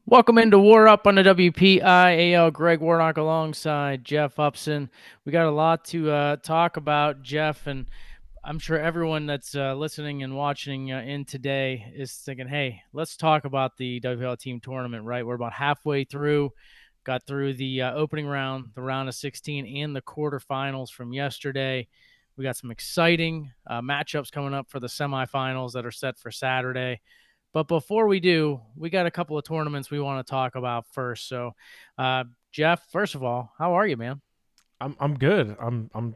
Welcome into WarUp on the WPIAL. Greg Warnock alongside Jeff Upson. We got a lot to talk about, Jeff, and I'm sure everyone that's listening and watching in today is thinking, hey, let's talk about the WPIAL team tournament, right? We're about halfway through, got through the opening round, the round of 16, and the quarterfinals from yesterday. We got some exciting matchups coming up for the semifinals that are set for Saturday. But before we do, we got a couple of tournaments we want to talk about first. So, Jeff, first of all, how are you, man? I'm good. I'm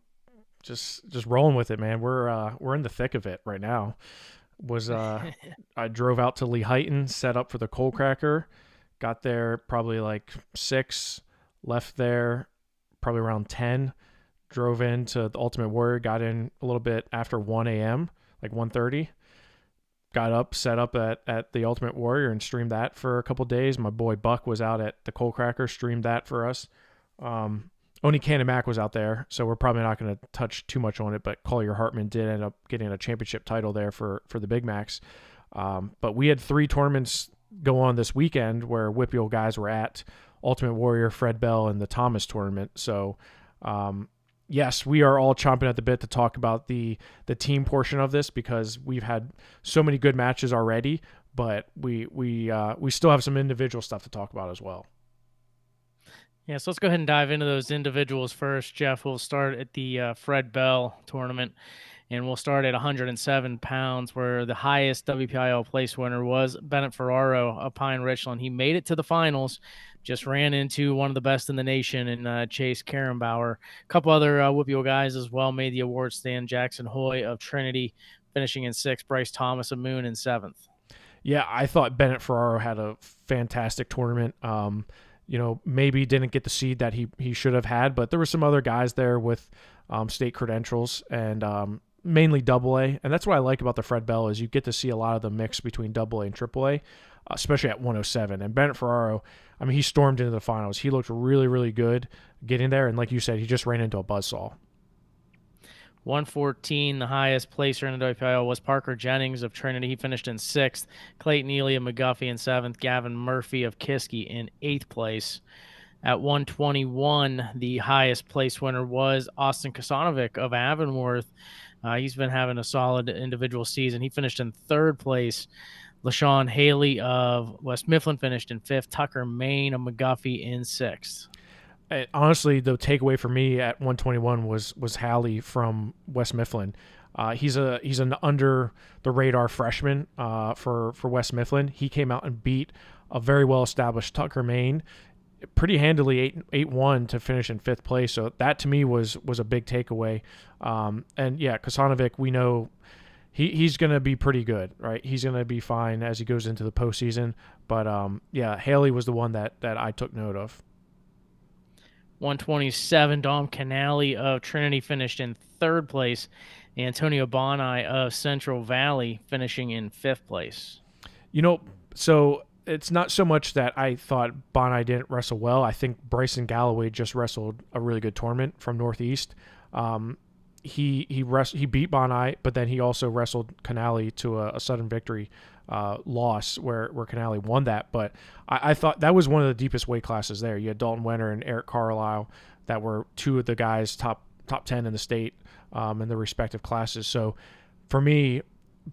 just rolling with it, man. We're in the thick of it right now. Was I drove out to Lehighton, set up for the coal cracker, got there probably like 6, left there probably around 10, drove into the Ultimate Warrior, got in a little bit after 1 a.m., like 1:30. Got up, set up at the Ultimate Warrior and streamed that for a couple days. My boy Buck was out at the coal cracker, streamed that for us. Only Can and Mac was out there, so we're probably not going to touch too much on it. But Collier Hartman did end up getting a championship title there for the Big Macs. But we had 3 tournaments go on this weekend where WPIAL guys were at: Ultimate Warrior, Fred Bell, and the Thomas tournament. So, yes, we are all chomping at the bit to talk about the team portion of this because we've had so many good matches already. But we still have some individual stuff to talk about as well. Yeah, so let's go ahead and dive into those individuals first. Jeff, we'll start at the Fred Bell tournament, and we'll start at 107 pounds, where the highest WPIL place winner was Bennett Ferraro of Pine Richland. He made it to the finals, just ran into one of the best in the nation in Chase Karrenbauer. A couple other WPIAL guys as well made the award stand. Jackson Hoy of Trinity finishing in 6th, Bryce Thomas of Moon in 7th. Yeah, I thought Bennett Ferraro had a fantastic tournament. Maybe didn't get the seed that he should have had, but there were some other guys there with state credentials and mainly double A. And that's what I like about the Fred Bell is you get to see a lot of the mix between double A and triple A, especially at 107. And Bennett Ferraro, I mean, he stormed into the finals. He looked really, really good getting there. And like you said, he just ran into a buzzsaw. 114, the highest placer in the WPIL was Parker Jennings of Trinity. He finished in 6th. Clayton Ely of McGuffey in 7th. Gavin Murphy of Kiski in 8th place. At 121, the highest place winner was Austin Kasanovic of Avonworth. He's been having a solid individual season. He finished in 3rd place. LaShawn Haley of West Mifflin finished in 5th. Tucker Main of McGuffey in 6th. Honestly, the takeaway for me at 121 was Hallie from West Mifflin. He's an under the radar freshman for West Mifflin. He came out and beat a very well established Tucker Main pretty handily 8-1 to finish in 5th place. So that to me was a big takeaway. And yeah, Kasanovic, we know he's going to be pretty good, right? He's going to be fine as he goes into the postseason. But yeah, Haley was the one that I took note of. 127, Dom Canali of Trinity finished in 3rd place. Antonio Bonai of Central Valley finishing in 5th place. So it's not so much that I thought Bonai didn't wrestle well. I think Bryson Galloway just wrestled a really good tournament from Northeast. He beat Bonai, but then he also wrestled Canali to a sudden victory loss where Canali won that. But I thought that was one of the deepest weight classes there. You had Dalton Wenner and Eric Carlisle that were 2 of the guys top 10 in the state in their respective classes. So for me,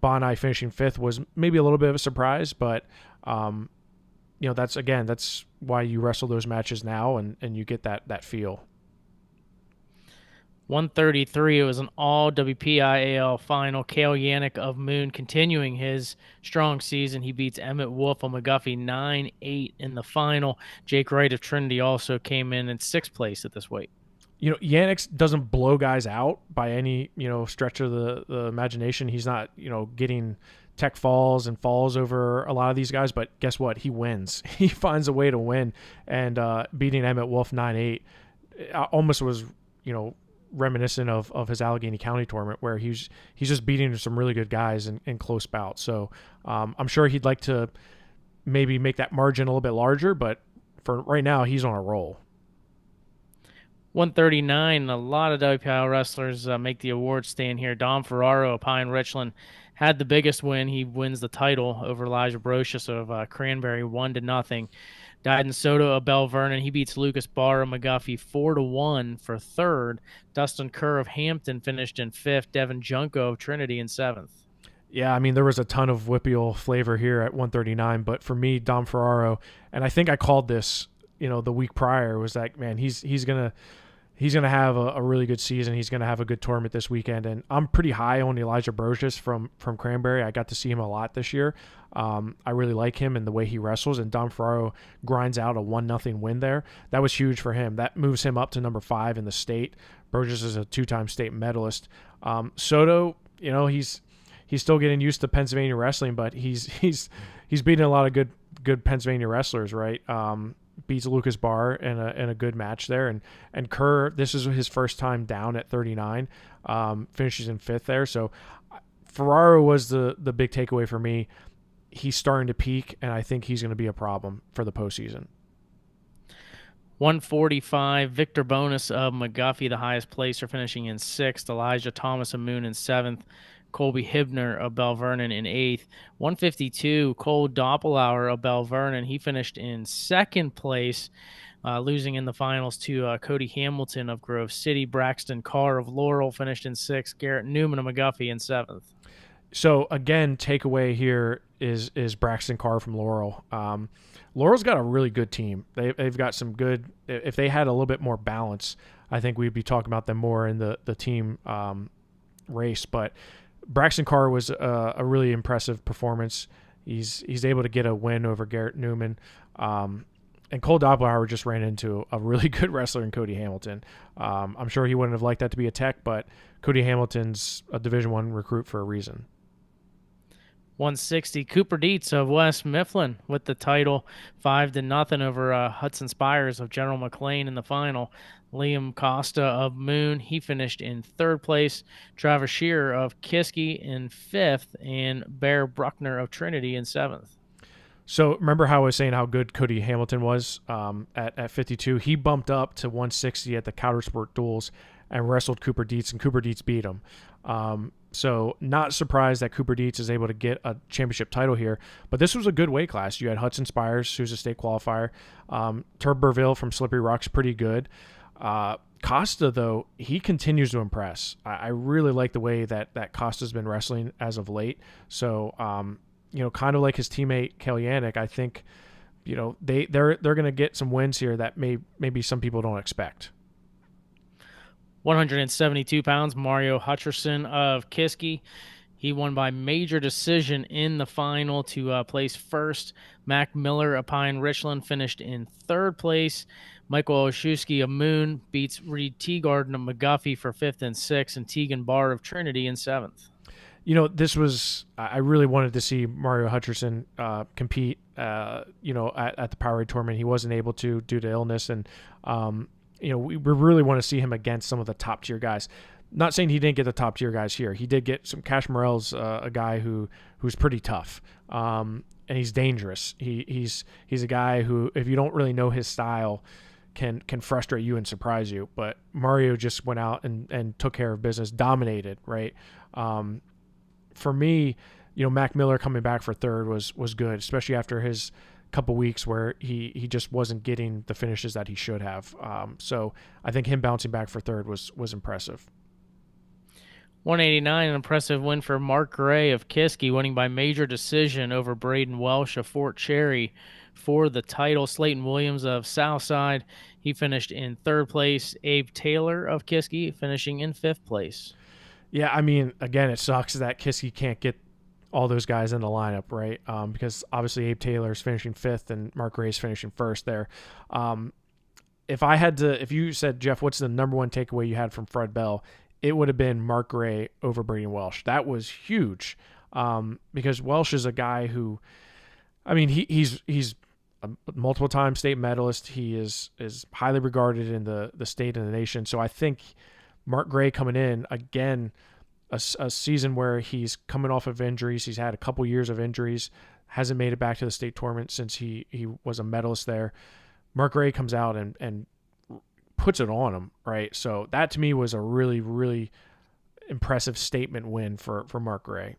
Bonai finishing 5th was maybe a little bit of a surprise, but that's why you wrestle those matches now and you get that feel. 133, it was an all WPIAL final. Cale Yannick of Moon continuing his strong season. He beats Emmett Wolf of McGuffey 9-8 in the final. Jake Wright of Trinity also came in 6th place at this weight. Yannick doesn't blow guys out by any, stretch of the imagination. He's not, getting tech falls and falls over a lot of these guys, but guess what? He wins. He finds a way to win, and beating Emmett Wolf 9-8 almost was, reminiscent of his Allegheny County tournament where he's just beating some really good guys in close bouts. So I'm sure he'd like to maybe make that margin a little bit larger, but for right now, he's on a roll. 139, a lot of WPIAL wrestlers make the award stand here. Dom Ferraro of Pine Richland had the biggest win. He wins the title over Elijah Brocious of Cranberry, 1-0. Dyden Soto of Bell Vernon, he beats Lucas Barr of McGuffey 4-1 for third. Dustin Kerr of Hampton finished in fifth. Devin Junko of Trinity in seventh. Yeah, I mean, there was a ton of WPIAL flavor here at 139, but for me, Dom Ferraro, and I think I called this, the week prior, was like, man, he's gonna have a really good season. He's gonna have a good tournament this weekend, and I'm pretty high on Elijah Brocious from Cranberry. I got to see him a lot this year. I really like him and the way he wrestles, and Dom Ferraro grinds out a 1-0 win there. That was huge for him. That moves him up to number 5 in the state. Brocious is a 2-time state medalist. Soto, he's still getting used to Pennsylvania wrestling, but he's beating a lot of good Pennsylvania wrestlers, right? Beats Lucas Barr in a good match there, and Kerr, this is his first time down at 39, finishes in fifth there. So Ferraro was the big takeaway for me. He's starting to peak, and I think he's going to be a problem for the postseason. 145, Victor Bonus of McGuffey, the highest placer, finishing in sixth. Elijah Thomas of Moon in seventh. Colby Hibner of Bell Vernon in eighth. 152, Cole Doppelauer of Bell Vernon. He finished in second place, losing in the finals to Cody Hamilton of Grove City. Braxton Carr of Laurel finished in sixth. Garrett Newman of McGuffey in seventh. So again, takeaway here is Braxton Carr from Laurel. Laurel's got a really good team. They've got some good. If they had a little bit more balance, I think we'd be talking about them more in the team race. But Braxton Carr was a really impressive performance. He's able to get a win over Garrett Newman. And Cole Doppelauer just ran into a really good wrestler in Cody Hamilton. I'm sure he wouldn't have liked that to be a tech, but Cody Hamilton's a Division I recruit for a reason. 160, Cooper Dietz of West Mifflin with the title, 5-0 over Hudson Spires of General McLean in the final. Liam Costa of Moon, he finished in third place. Travis Shearer of Kiski in fifth, and Bear Bruckner of Trinity in seventh. So remember how I was saying how good Cody Hamilton was at 52? He bumped up to 160 at the Countersport Duels and wrestled Cooper Dietz, and Cooper Dietz beat him. So not surprised that Cooper Dietz is able to get a championship title here. But this was a good weight class. You had Hudson Spires, who's a state qualifier. Turberville from Slippery Rock's pretty good. Costa, though, he continues to impress. I really like the way that Costa's been wrestling as of late. So, kind of like his teammate Kel Yannick, I think, they're going to get some wins here that maybe some people don't expect. 172 pounds, Mario Hutcherson of Kiski. He won by major decision in the final to place first. Mac Miller of Pine Richland finished in third place. Michael Oshewski of Moon beats Reed Teagarden of McGuffey for fifth and sixth, and Tegan Barr of Trinity in seventh. I really wanted to see Mario Hutcherson compete, at the Powerade tournament. He wasn't able to due to illness, and we really want to see him against some of the top tier guys. Not saying he didn't get the top tier guys here. He did get some. Cash Morell's a guy who's pretty tough, and he's dangerous. He's a guy who, if you don't really know his style, can frustrate you and surprise you. But Mario just went out and took care of business, dominated, right? For me, Mac Miller coming back for third was good, especially after his couple weeks where he just wasn't getting the finishes that he should have. So I think him bouncing back for third was impressive. 189, an impressive win for Mark Gray of Kiski, winning by major decision over Braden Welsh of Fort Cherry for the title. Slayton Williams of Southside, he finished in third place. Abe Taylor of Kiski finishing in fifth place. Yeah, I mean, again, it sucks that Kiski can't get all those guys in the lineup, right? Because obviously Abe Taylor's finishing fifth and Mark Gray's finishing first there. If you said, Jeff, what's the number one takeaway you had from Fred Bell, it would have been Mark Gray over Braden Welsh. That was huge, because Welsh is a guy who, he's a multiple-time state medalist. He is highly regarded in the state and the nation. So I think Mark Gray coming in, again, a season where he's coming off of injuries. He's had a couple years of injuries, hasn't made it back to the state tournament since he was a medalist there. Mark Gray comes out and puts it on him, right? So that to me was a really, really impressive statement win for Mark Gray.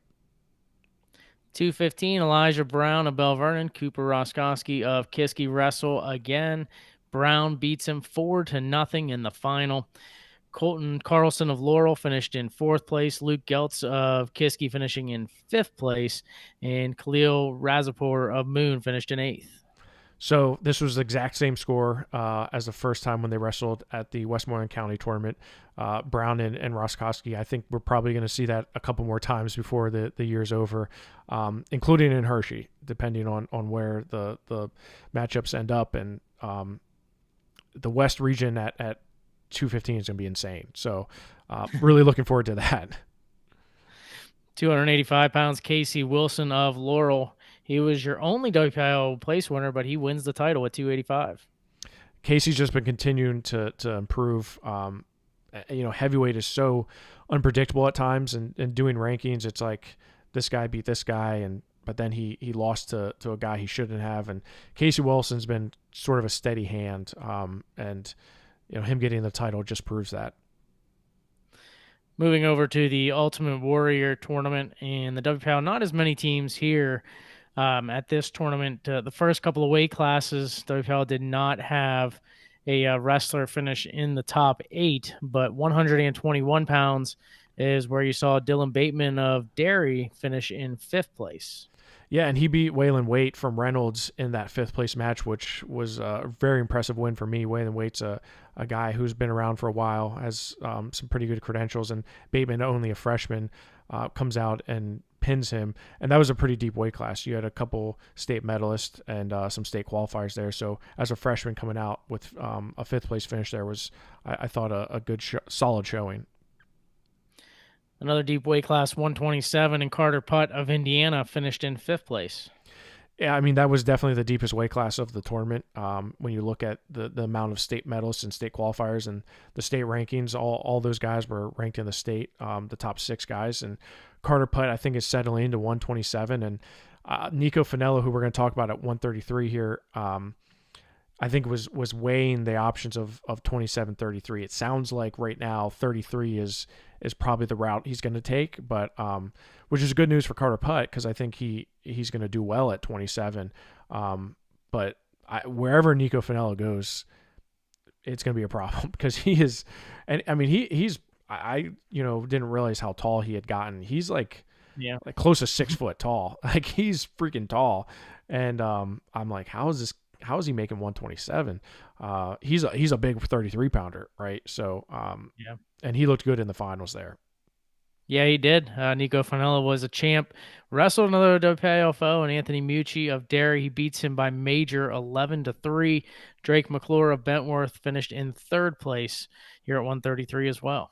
215, Elijah Brown of Bell Vernon. Cooper Roskowski of Kiski wrestle again. Brown beats him 4-0 in the final. Colton Carlson of Laurel finished in fourth place. Luke Geltz of Kiski finishing in fifth place. And Khalil Razapur of Moon finished in eighth. So this was the exact same score as the first time when they wrestled at the Westmoreland County tournament. Brown and Roskowski, I think we're probably going to see that a couple more times before the year's over, including in Hershey, depending on where the matchups end up. And the West region at 215 is going to be insane. So really looking forward to that. 285 pounds, Casey Wilson of Laurel. He was your only WPIAL place winner, but he wins the title at 285. Casey's just been continuing to improve. Heavyweight is so unpredictable at times, and doing rankings, it's like this guy beat this guy, but then he lost to a guy he shouldn't have. And Casey Wilson's been sort of a steady hand, and him getting the title just proves that. Moving over to the Ultimate Warrior tournament and the WPIAL, not as many teams here at this tournament. The first couple of weight classes, WPIAL did not have a wrestler finish in the top 8, but 121 pounds is where you saw Dylan Bateman of Derry finish in fifth place. Yeah, and he beat Waylon Waite from Reynolds in that fifth place match, which was a very impressive win for me. Waylon Waite's a guy who's been around for a while, has some pretty good credentials, and Bateman, only a freshman, comes out and pins him. And that was a pretty deep weight class. You had a couple state medalists and some state qualifiers there. So as a freshman coming out with a fifth place finish there was, I thought, a good, solid showing. Another deep weight class, 127, and Carter Putt of Indiana finished in fifth place. Yeah, I mean, that was definitely the deepest weight class of the tournament. When you look at the amount of state medalists and state qualifiers and the state rankings, all those guys were ranked in the state, the top 6 guys. And Carter Putt, I think, is settling into 127. And Nico Finello, who we're going to talk about at 133 here, I think was weighing the options of 27, 33. It sounds like right now 33 is probably the route he's going to take, but which is good news for Carter Putt because I think he's going to do well at 27. But wherever Nico Finello goes, it's going to be a problem because he is, and I mean he's I didn't realize how tall he had gotten. He's like close to 6 foot tall. Like he's freaking tall, and I'm like, how is he making 127? He's a big 33 pounder, right? So and he looked good in the finals there. Yeah, he did. Nico Finello was a champ. Wrestled another WPIAL foe, and Anthony Mucci of Derry. He beats him by major 11-3. Drake McClure of Bentworth finished in third place here at 133 as well.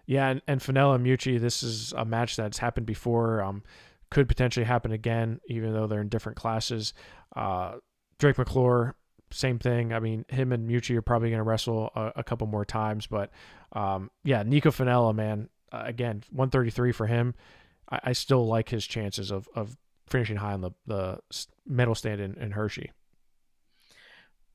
Yeah, and Finello and Mucci, this is a match that's happened before. Could potentially happen again, even though they're in different classes. Drake McClure, same thing. I mean, him and Mucci are probably going to wrestle a couple more times, but Nico Finello, man, again, 133 for him. I still like his chances of finishing high on the medal stand in Hershey.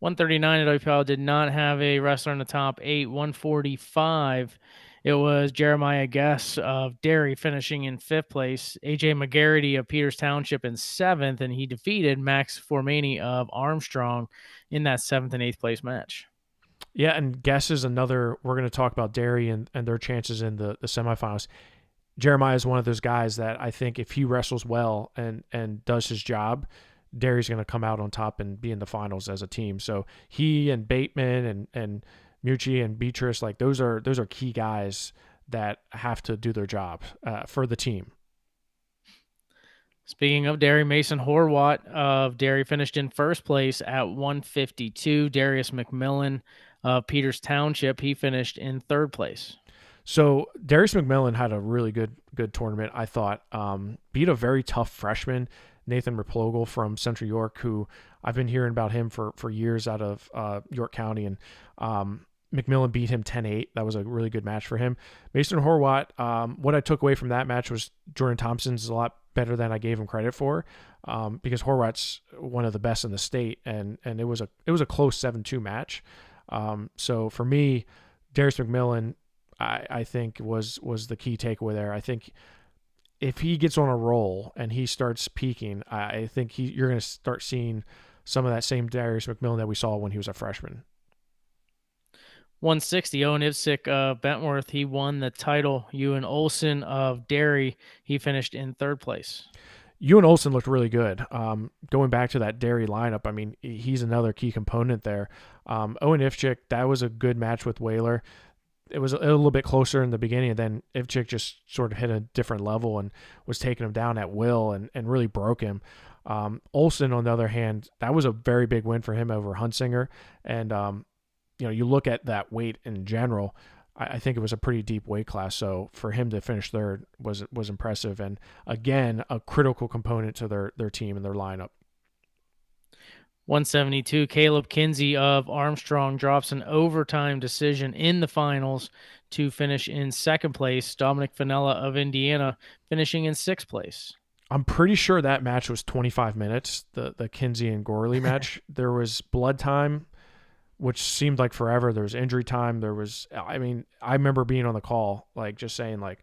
139 at WPIAL did not have a wrestler in the top 8. 145, it was Jeremiah Guess of Derry finishing in fifth place. AJ McGarity of Peters Township in seventh, and he defeated Max Formani of Armstrong in that 7th and 8th place match. Yeah, and Guess is another. We're going to talk about Derry and their chances in the semifinals. Jeremiah is one of those guys that I think if he wrestles well and does his job, Derry's going to come out on top and be in the finals as a team. So he and Bateman and Mucci and Beatrice, like those are key guys that have to do their job for the team. Speaking of Derry, Mason Horwat of Derry finished in first place at 152. Darius McMillan of Peters Township, he finished in third place. So Darius McMillan had a really good tournament, I thought. Beat a very tough freshman, Nathan Replogle from Central York, who I've been hearing about him for years out of York County, and McMillan beat him 10-8. That was a really good match for him. Mason Horwat, what I took away from that match was Jordan Thompson's a lot better than I gave him credit for, because Horwat's one of the best in the state, and it was a close 7-2 match. So for me, Darius McMillan, I think was the key takeaway there. I think if he gets on a roll and he starts peaking, I think you're going to start seeing some of that same Darius McMillan that we saw when he was a freshman. 160, Owen Ivsick of Bentworth. He won the title. Ewan Olson of Derry. He finished in third place. Ewan Olson looked really good. Going back to that Derry lineup, I mean, he's another key component there. Owen Ivsick, that was a good match with Whaler. It was a little bit closer in the beginning, and then Ivchik just sort of hit a different level and was taking him down at will and really broke him. Olsen, on the other hand, that was a very big win for him over Hunsinger. And, you look at that weight in general, I think it was a pretty deep weight class. So for him to finish third was impressive. And again, a critical component to their team and their lineup. 172, Caleb Kinsey of Armstrong drops an overtime decision in the finals to finish in second place. Dominic Fenella of Indiana finishing in sixth place. I'm pretty sure that match was 25 minutes, the Kinsey and Gorley match. There was blood time, which seemed like forever. There was injury time. I remember being on the call, like just saying like,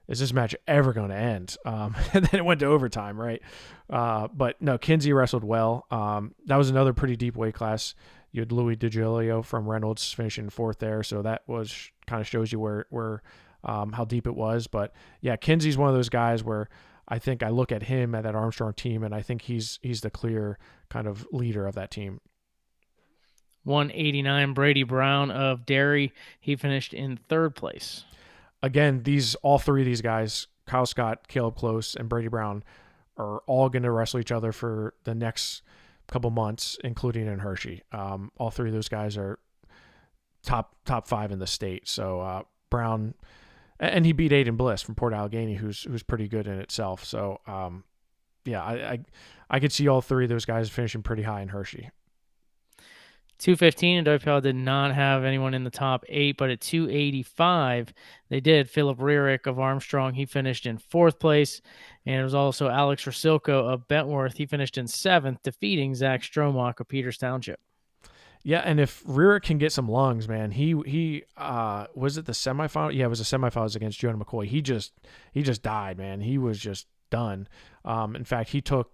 is this match ever going to end? And then it went to overtime, right? But no, Kinsey wrestled well. That was another pretty deep weight class. You had Louis DiGilio from Reynolds finishing fourth there, so that was kind of shows you where how deep it was. But yeah, Kinsey's one of those guys where I think I look at him at that Armstrong team, and I think he's the clear kind of leader of that team. 189, Brady Brown of Derry. He finished in third place. Again, all three of these guys, Kyle Scott, Caleb Close, and Brady Brown, are all going to wrestle each other for the next couple months, including in Hershey. All three of those guys are top five in the state. So Brown, and he beat Aiden Bliss from Port Allegheny, who's pretty good in itself. So I could see all three of those guys finishing pretty high in Hershey. 215, and WPIAL did not have anyone in the top 8, but at 285, they did. Philip Rierick of Armstrong, he finished in fourth place, and it was also Alex Rosilko of Bentworth. He finished in seventh, defeating Zach Stromock of Peters Township. Yeah, and if Rierick can get some lungs, man, he was it the semifinal? Yeah, it was the semifinals against Jonah McCoy. He just died, man. He was just done. In fact, he took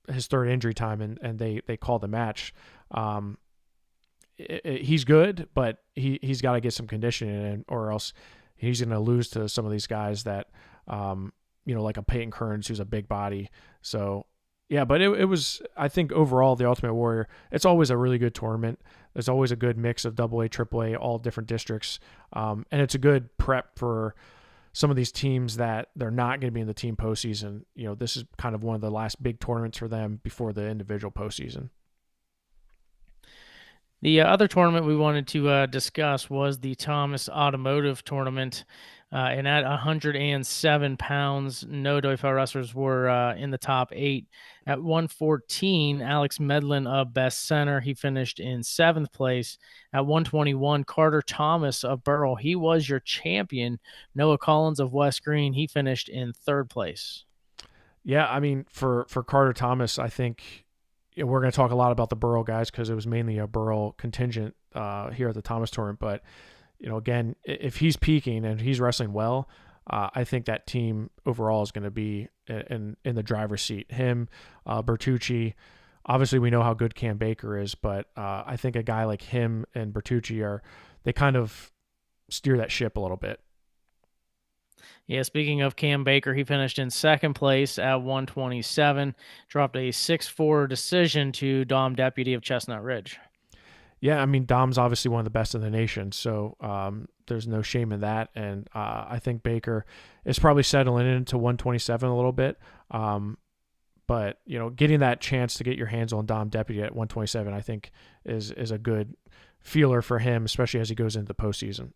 his third injury time, and they called the match. He's good, but he's got to get some conditioning in, or else he's going to lose to some of these guys that, like a Peyton Kearns, who's a big body. So yeah, but it was, I think overall the Ultimate Warrior, it's always a really good tournament. There's always a good mix of AA, AAA, all different districts. And it's a good prep for some of these teams that they're not going to be in the team postseason. This is kind of one of the last big tournaments for them before the individual postseason. The other tournament we wanted to discuss was the Thomas Automotive Tournament. And at 107 pounds, no WPIAL wrestlers were in the top 8. At 114, Alex Medlin of Best Center, he finished in 7th place. At 121, Carter Thomas of Burrell, he was your champion. Noah Collins of West Green, he finished in 3rd place. Yeah, I mean, for Carter Thomas, I think we're going to talk a lot about the Burrell guys because it was mainly a Burrell contingent here at the Thomas tournament. But, again, if he's peaking and he's wrestling well, I think that team overall is going to be in the driver's seat. Him, Bertucci, obviously we know how good Cam Baker is, but I think a guy like him and Bertucci they kind of steer that ship a little bit. Yeah, speaking of Cam Baker, he finished in 2nd place at 127, dropped a 6-4 decision to Dom Deputy of Chestnut Ridge. Yeah, I mean, Dom's obviously one of the best in the nation, so there's no shame in that. And I think Baker is probably settling into 127 a little bit. But, getting that chance to get your hands on Dom Deputy at 127, I think is a good feeler for him, especially as he goes into the postseason.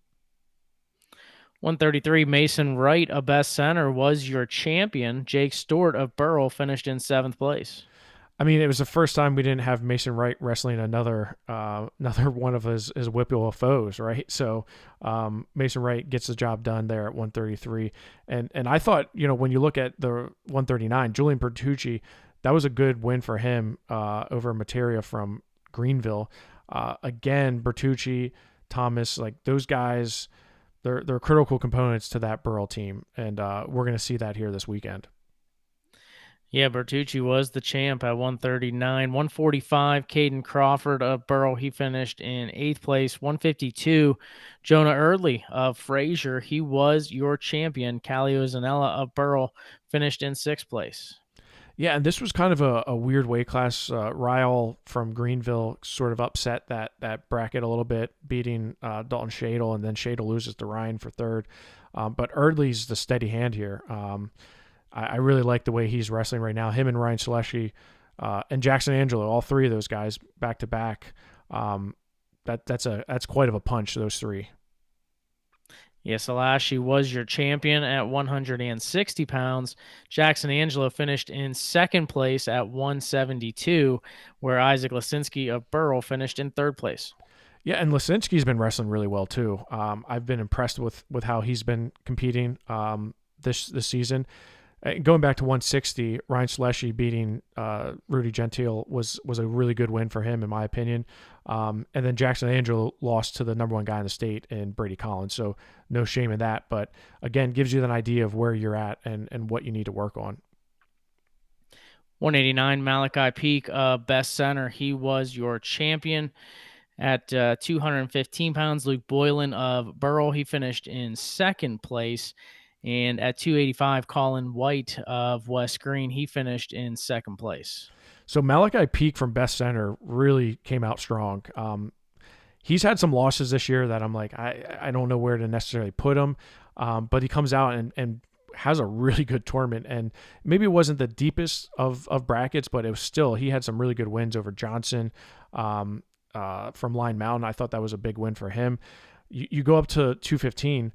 133, Mason Wright of Best Center was your champion. Jake Stewart of Burrell finished in 7th place. I mean, it was the first time we didn't have Mason Wright wrestling another one of his Whippeal foes, right? So Mason Wright gets the job done there at 133. And I thought, when you look at the 139, Julian Bertucci, that was a good win for him over Materia from Greenville. Again, Bertucci, Thomas, like those guys, they're critical components to that Burrell team, and we're going to see that here this weekend. Yeah, Bertucci was the champ at 139. 145, Caden Crawford of Burrow. He finished in 8th place. 152, Jonah Early of Fraser. He was your champion. Calio Zanella of Burrow finished in 6th place. Yeah, and this was kind of a weird weight class. Ryle from Greenville sort of upset that bracket a little bit, beating Dalton Shadle, and then Shadle loses to Ryan for third. But Erdley's the steady hand here. I really like the way he's wrestling right now. Him and Ryan Seleshi and Jackson Angelo, all three of those guys back to back. That's quite of a punch, those three. Yes, Alashi was your champion at 160 pounds. Jackson Angelo finished in 2nd place at 172, where Isaac Lasinski of Burrell finished in 3rd place. Yeah, and Lasinski's been wrestling really well too. I've been impressed with how he's been competing this season. Going back to 160, Ryan Seleshi beating Rudy Gentile was a really good win for him, in my opinion. And then Jackson Angelo lost to the number one guy in the state in Brady Collins, so no shame in that. But again, gives you an idea of where you're at and what you need to work on. 189, Malachi Peak, best center. He was your champion at 215 pounds. Luke Boylan of Burrell, he finished in 2nd place. And at 285, Colin White of West Green, he finished in 2nd place. So Malachi Peak from Best Center really came out strong. He's had some losses this year that I'm like, I don't know where to necessarily put him, but he comes out and has a really good tournament. And maybe it wasn't the deepest of brackets, but it was still, he had some really good wins over Johnson from Line Mountain. I thought that was a big win for him. You go up to 215,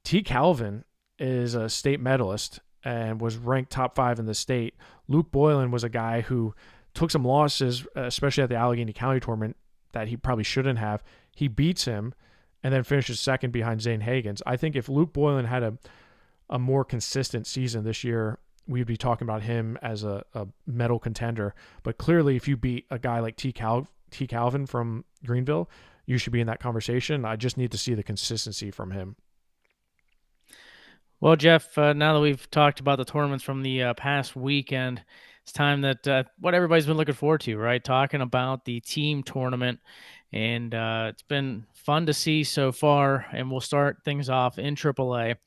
T. Calvin is a state medalist and was ranked top 5 in the state. Luke Boylan was a guy who took some losses, especially at the Allegheny County tournament, that he probably shouldn't have. He beats him and then finishes 2nd behind Zane Hagens. I think if Luke Boylan had a more consistent season this year, we'd be talking about him as a medal contender. But clearly, if you beat a guy like T. Calvin from Greenville, you should be in that conversation. I just need to see the consistency from him. Well, Jeff, now that we've talked about the tournaments from the past weekend, it's time that what everybody's been looking forward to, right? Talking about the team tournament. And it's been fun to see so far. And we'll start things off in AAA,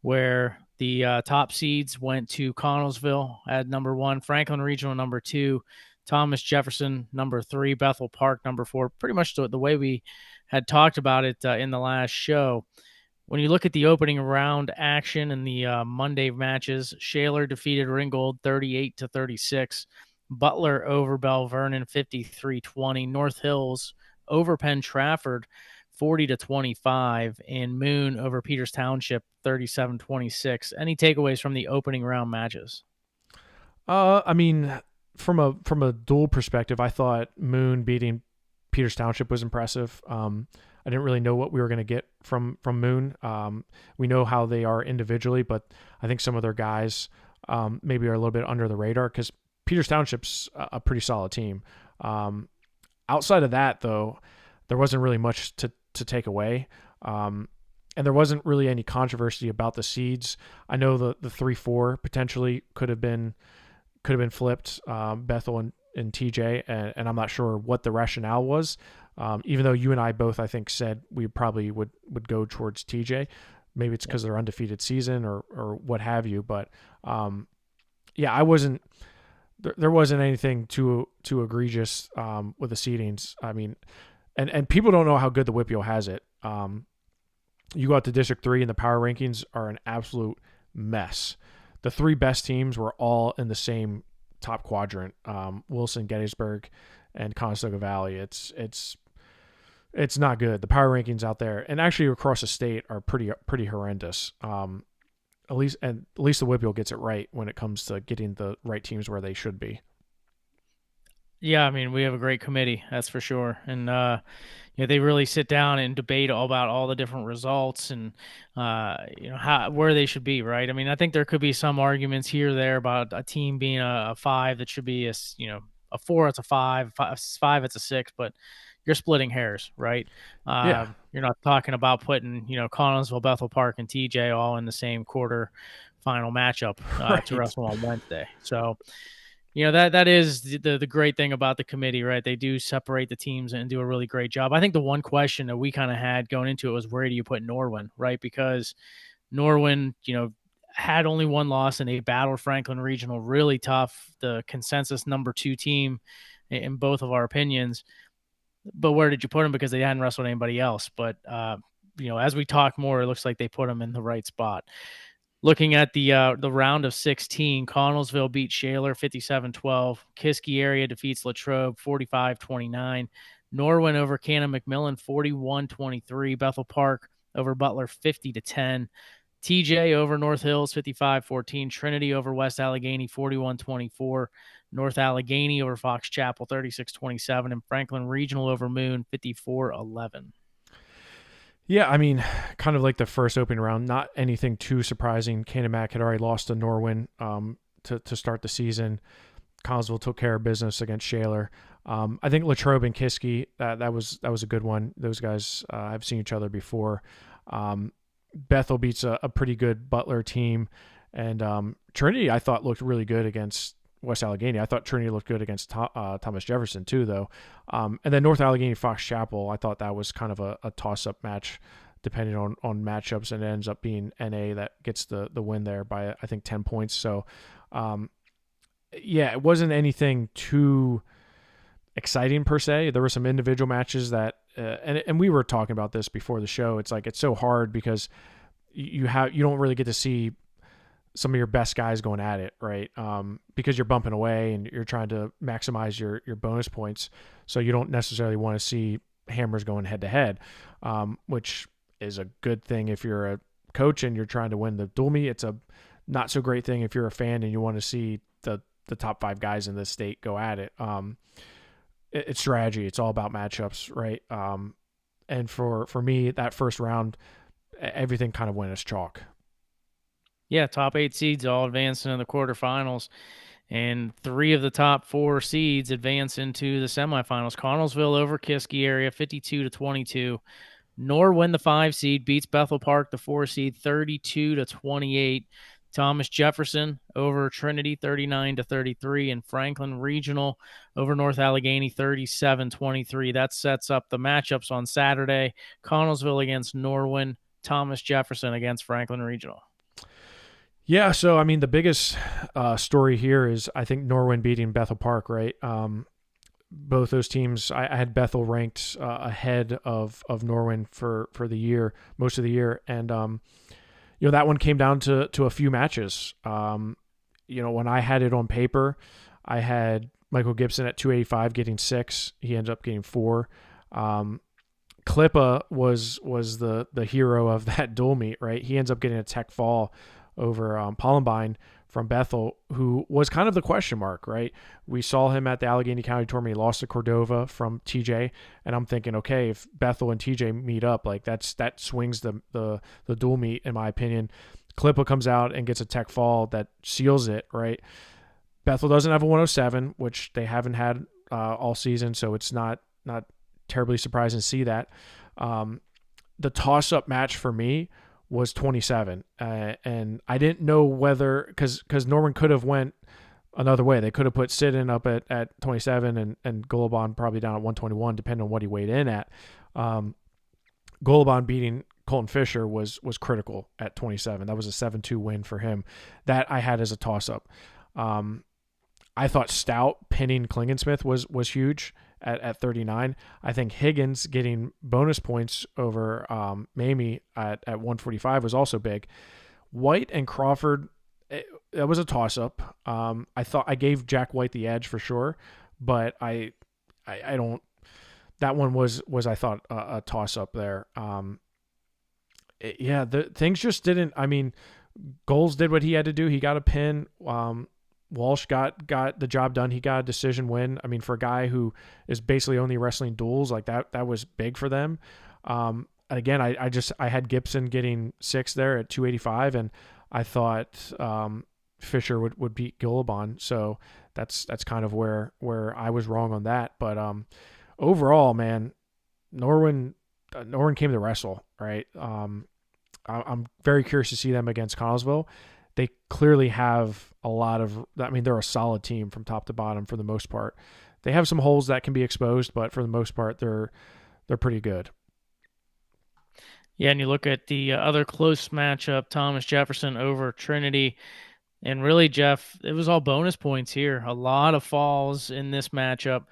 where the top seeds went to Connellsville at number 1, Franklin Regional number 2, Thomas Jefferson number 3, Bethel Park number 4. Pretty much the way we had talked about it in the last show. When you look at the opening round action in the Monday matches, Shaler defeated Ringgold 38-36. Butler over Bell Vernon 53-20. North Hills over Penn Trafford 40-25. And Moon over Peters Township 37-26. Any takeaways from the opening round matches? I mean, from a dual perspective, I thought Moon beating Peters Township was impressive. I didn't really know what we were going to get from Moon. We know how they are individually, but I think some of their guys maybe are a little bit under the radar because Peters Township's a pretty solid team. Outside of that, though, there wasn't really much to take away. And there wasn't really any controversy about the seeds. I know the 3-4 potentially could have been flipped, Bethel and TJ, and I'm not sure what the rationale was. Even though you and I both, I think, said we probably would go towards TJ. Maybe it's because they're undefeated season or what have you. But yeah, I wasn't. There wasn't anything too egregious with the seedings. I mean, and people don't know how good the WPIAL has it. You go out to District 3 and the power rankings are an absolute mess. The 3 best teams were all in the same top quadrant: Wilson, Gettysburg, and Conestoga Valley. It's not good. The power rankings out there, and actually across the state, are pretty horrendous. At least the WPIAL gets it right when it comes to getting the right teams where they should be. Yeah, I mean, we have a great committee, that's for sure. And they really sit down and debate all about all the different results and where they should be, right? I mean, I think there could be some arguments here or there about a team being a 5 that should be a 4, it's a 5, 5, it's a 6, but you're splitting hairs, right? Yeah. You're not talking about putting, Connellsville, Bethel Park, and TJ all in the same quarter final matchup to Right. wrestle on Wednesday. So, that is the great thing about the committee, right? They do separate the teams and do a really great job. I think the one question that we kind of had going into it was, where do you put Norwin, right? Because Norwin, had only one loss, and they battled Franklin Regional really tough, the consensus number 2 team in both of our opinions. But where did you put them? Because they hadn't wrestled anybody else. But as we talk more, it looks like they put them in the right spot. Looking at the round of 16, Connellsville beat Shaler 57-12. Kiski area defeats Latrobe 45-29. Norwin over Cannon McMillan 41-23. Bethel Park over Butler 50-10. TJ over North Hills 55-14. Trinity over West Allegheny 41-24. North Allegheny over Fox Chapel 36-27. And Franklin Regional over Moon 54-11. Yeah, I mean, kind of like the first opening round, not anything too surprising. Mac had already lost to Norwin to start the season. Connellsville took care of business against Shaler. I think Latrobe and Kiski, that was a good one. Those guys have seen each other before. Bethel beats a pretty good Butler team, and Trinity I thought looked really good against West Allegheny. I thought Trinity looked good against Thomas Jefferson too, though. And then North Allegheny Fox Chapel, I thought that was kind of a toss-up match, depending on matchups, and it ends up being NA that gets the win there by, I think, 10 points. So, yeah, it wasn't anything too exciting per se. There were some individual matches that, and we were talking about this before the show. It's like, it's so hard because you don't really get to see some of your best guys going at it, right? Because you're bumping away and you're trying to maximize your bonus points. So you don't necessarily want to see hammers going head to head, which is a good thing if you're a coach and you're trying to win the dual meet. It's a not so great thing if you're a fan and you want to see the top 5 guys in the state go at it. It's strategy. It's all about matchups, right? And for me, that first round, everything kind of went as chalk. Yeah, top 8 seeds all advance into the quarterfinals, and 3 of the top 4 seeds advance into the semifinals. Connellsville over Kiski area 52-22. Norwin, the 5 seed, beats Bethel Park, the 4 seed, 32-28. Thomas Jefferson over Trinity 39-33, and Franklin Regional over North Allegheny 37-23. That sets up the matchups on Saturday. Connellsville against Norwin, Thomas Jefferson against Franklin Regional. Yeah, so I mean, the biggest story here is, I think, Norwin beating Bethel Park, right? Both those teams, I had Bethel ranked ahead of Norwin for the year, most of the year, and that one came down to a few matches. When I had it on paper, I had Michael Gibson at 285 getting 6. He ended up getting 4. Klippa was the hero of that dual meet, right? He ends up getting a tech fall over Columbine from Bethel, who was kind of the question mark, right? We saw him at the Allegheny County Tournament. He lost to Cordova from TJ, and I'm thinking, okay, if Bethel and TJ meet up, like that swings the dual meet, in my opinion. Klippa comes out and gets a tech fall that seals it, right? Bethel doesn't have a 107, which they haven't had all season, so it's not terribly surprising to see that. The toss-up match for me was 27, and I didn't know whether, because Norman could have went another way. They could have put Sidon up at 27 and Golubon probably down at 121, depending on what he weighed in at. Golubon beating Colton Fisher was critical at 27. That was a 7-2 win for him. That I had as a toss-up. I thought Stout pinning Klingensmith was huge at 39. I think Higgins getting bonus points over Mamie at 145 was also big. White and Crawford, that was a toss-up. I thought I gave Jack White the edge for sure, but I don't. That one was I thought a toss-up there. Things just didn't. I mean, Goals did what he had to do. He got a pin. Walsh got the job done. He got a decision win. I mean, for a guy who is basically only wrestling duels, like that was big for them. Again, I had Gibson getting 6 there at 285, and I thought Fisher would beat Gillibon. So that's kind of where I was wrong on that. But overall, man, Norwin came to wrestle, right? I'm very curious to see them against Connellsville. They clearly have a lot of. I mean, they're a solid team from top to bottom for the most part. They have some holes that can be exposed, but for the most part, they're pretty good. Yeah, and you look at the other close matchup, Thomas Jefferson over Trinity. And really, Jeff, it was all bonus points here. A lot of falls in this matchup.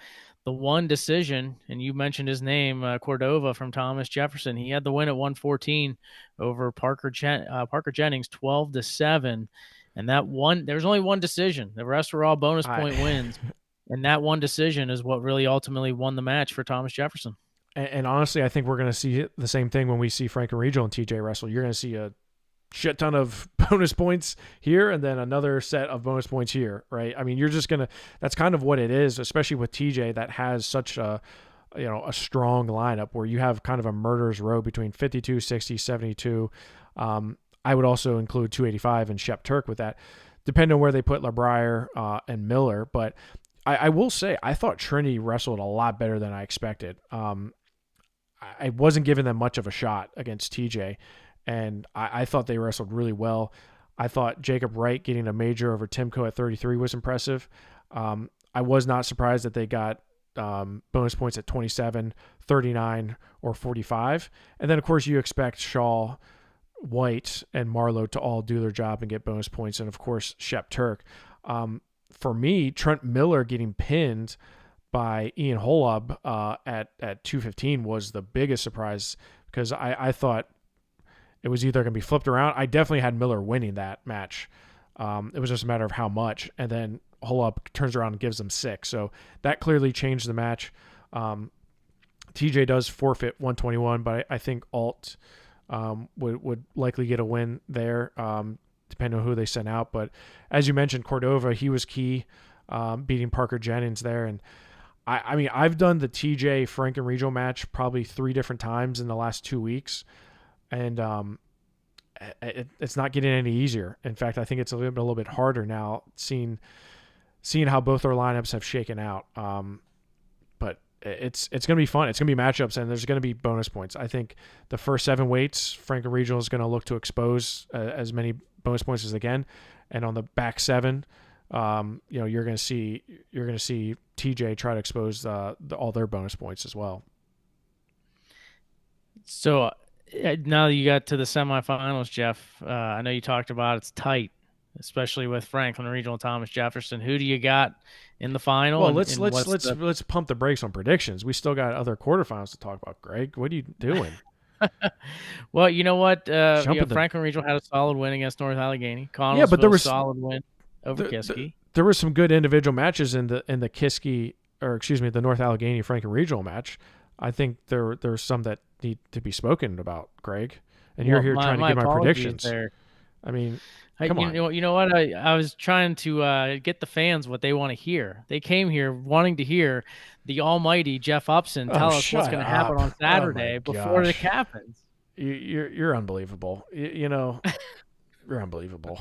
The one decision, and you mentioned his name, Cordova from Thomas Jefferson. He had the win at 114 over Parker Jennings, 12-7. And that one, there's only one decision. The rest were all bonus point wins. And that one decision is what really ultimately won the match for Thomas Jefferson. And honestly, I think we're going to see the same thing when we see Franklin Regional and TJ wrestle. You're going to see a shit ton of bonus points here and then another set of bonus points here, right? I mean, you're just going to, that's kind of what it is, especially with TJ that has such a strong lineup where you have kind of a murderer's row between 52, 60, 72. I would also include 285 and Shep Turk with that, depending on where they put LeBrier and Miller. But I will say, I thought Trinity wrestled a lot better than I expected. I wasn't giving them much of a shot against TJ, and I thought they wrestled really well. I thought Jacob Wright getting a major over Timko at 33 was impressive. I was not surprised that they got bonus points at 27, 39, or 45. And then, of course, you expect Shaw, White, and Marlowe to all do their job and get bonus points, and, of course, Shep Turk. For me, Trent Miller getting pinned by Ian Holob at 215 was the biggest surprise because I thought it was either going to be flipped around. I definitely had Miller winning that match. It was just a matter of how much. And then Holob turns around and gives them 6. So that clearly changed the match. TJ does forfeit 121, but I think Alt would likely get a win there, depending on who they sent out. But as you mentioned, Cordova, he was key, beating Parker Jennings there. And I mean, I've done the TJ Franklin Regional match probably 3 different times in the last 2 weeks, and it's not getting any easier. In fact, I think it's a little bit harder now, seeing how both our lineups have shaken out. But it's going to be fun. It's going to be matchups, and there's going to be bonus points. I think the first 7 weights, Franklin Regional is going to look to expose as many bonus points as they can, and on the back 7. You're going to see TJ try to expose all their bonus points as well. So now that you got to the semifinals, Jeff, I know you talked about it's tight, especially with Franklin Regional, Thomas Jefferson. Who do you got in the final? Well, let's pump the brakes on predictions. We still got other quarterfinals to talk about. Greg, what are you doing? Well, you know what? Franklin Regional had a solid win against North Allegheny. Connellsville, but there was a solid win over Kiski. There were some good individual matches in the Kiski, the North Allegheny Franklin Regional match. I think there's some that need to be spoken about, Greg. And you're here trying to give my predictions. There. I mean, come on. You know what? I was trying to get the fans what they want to hear. They came here wanting to hear the almighty Jeff Upson tell us what's going to happen on Saturday before it happens. You're unbelievable. You're unbelievable.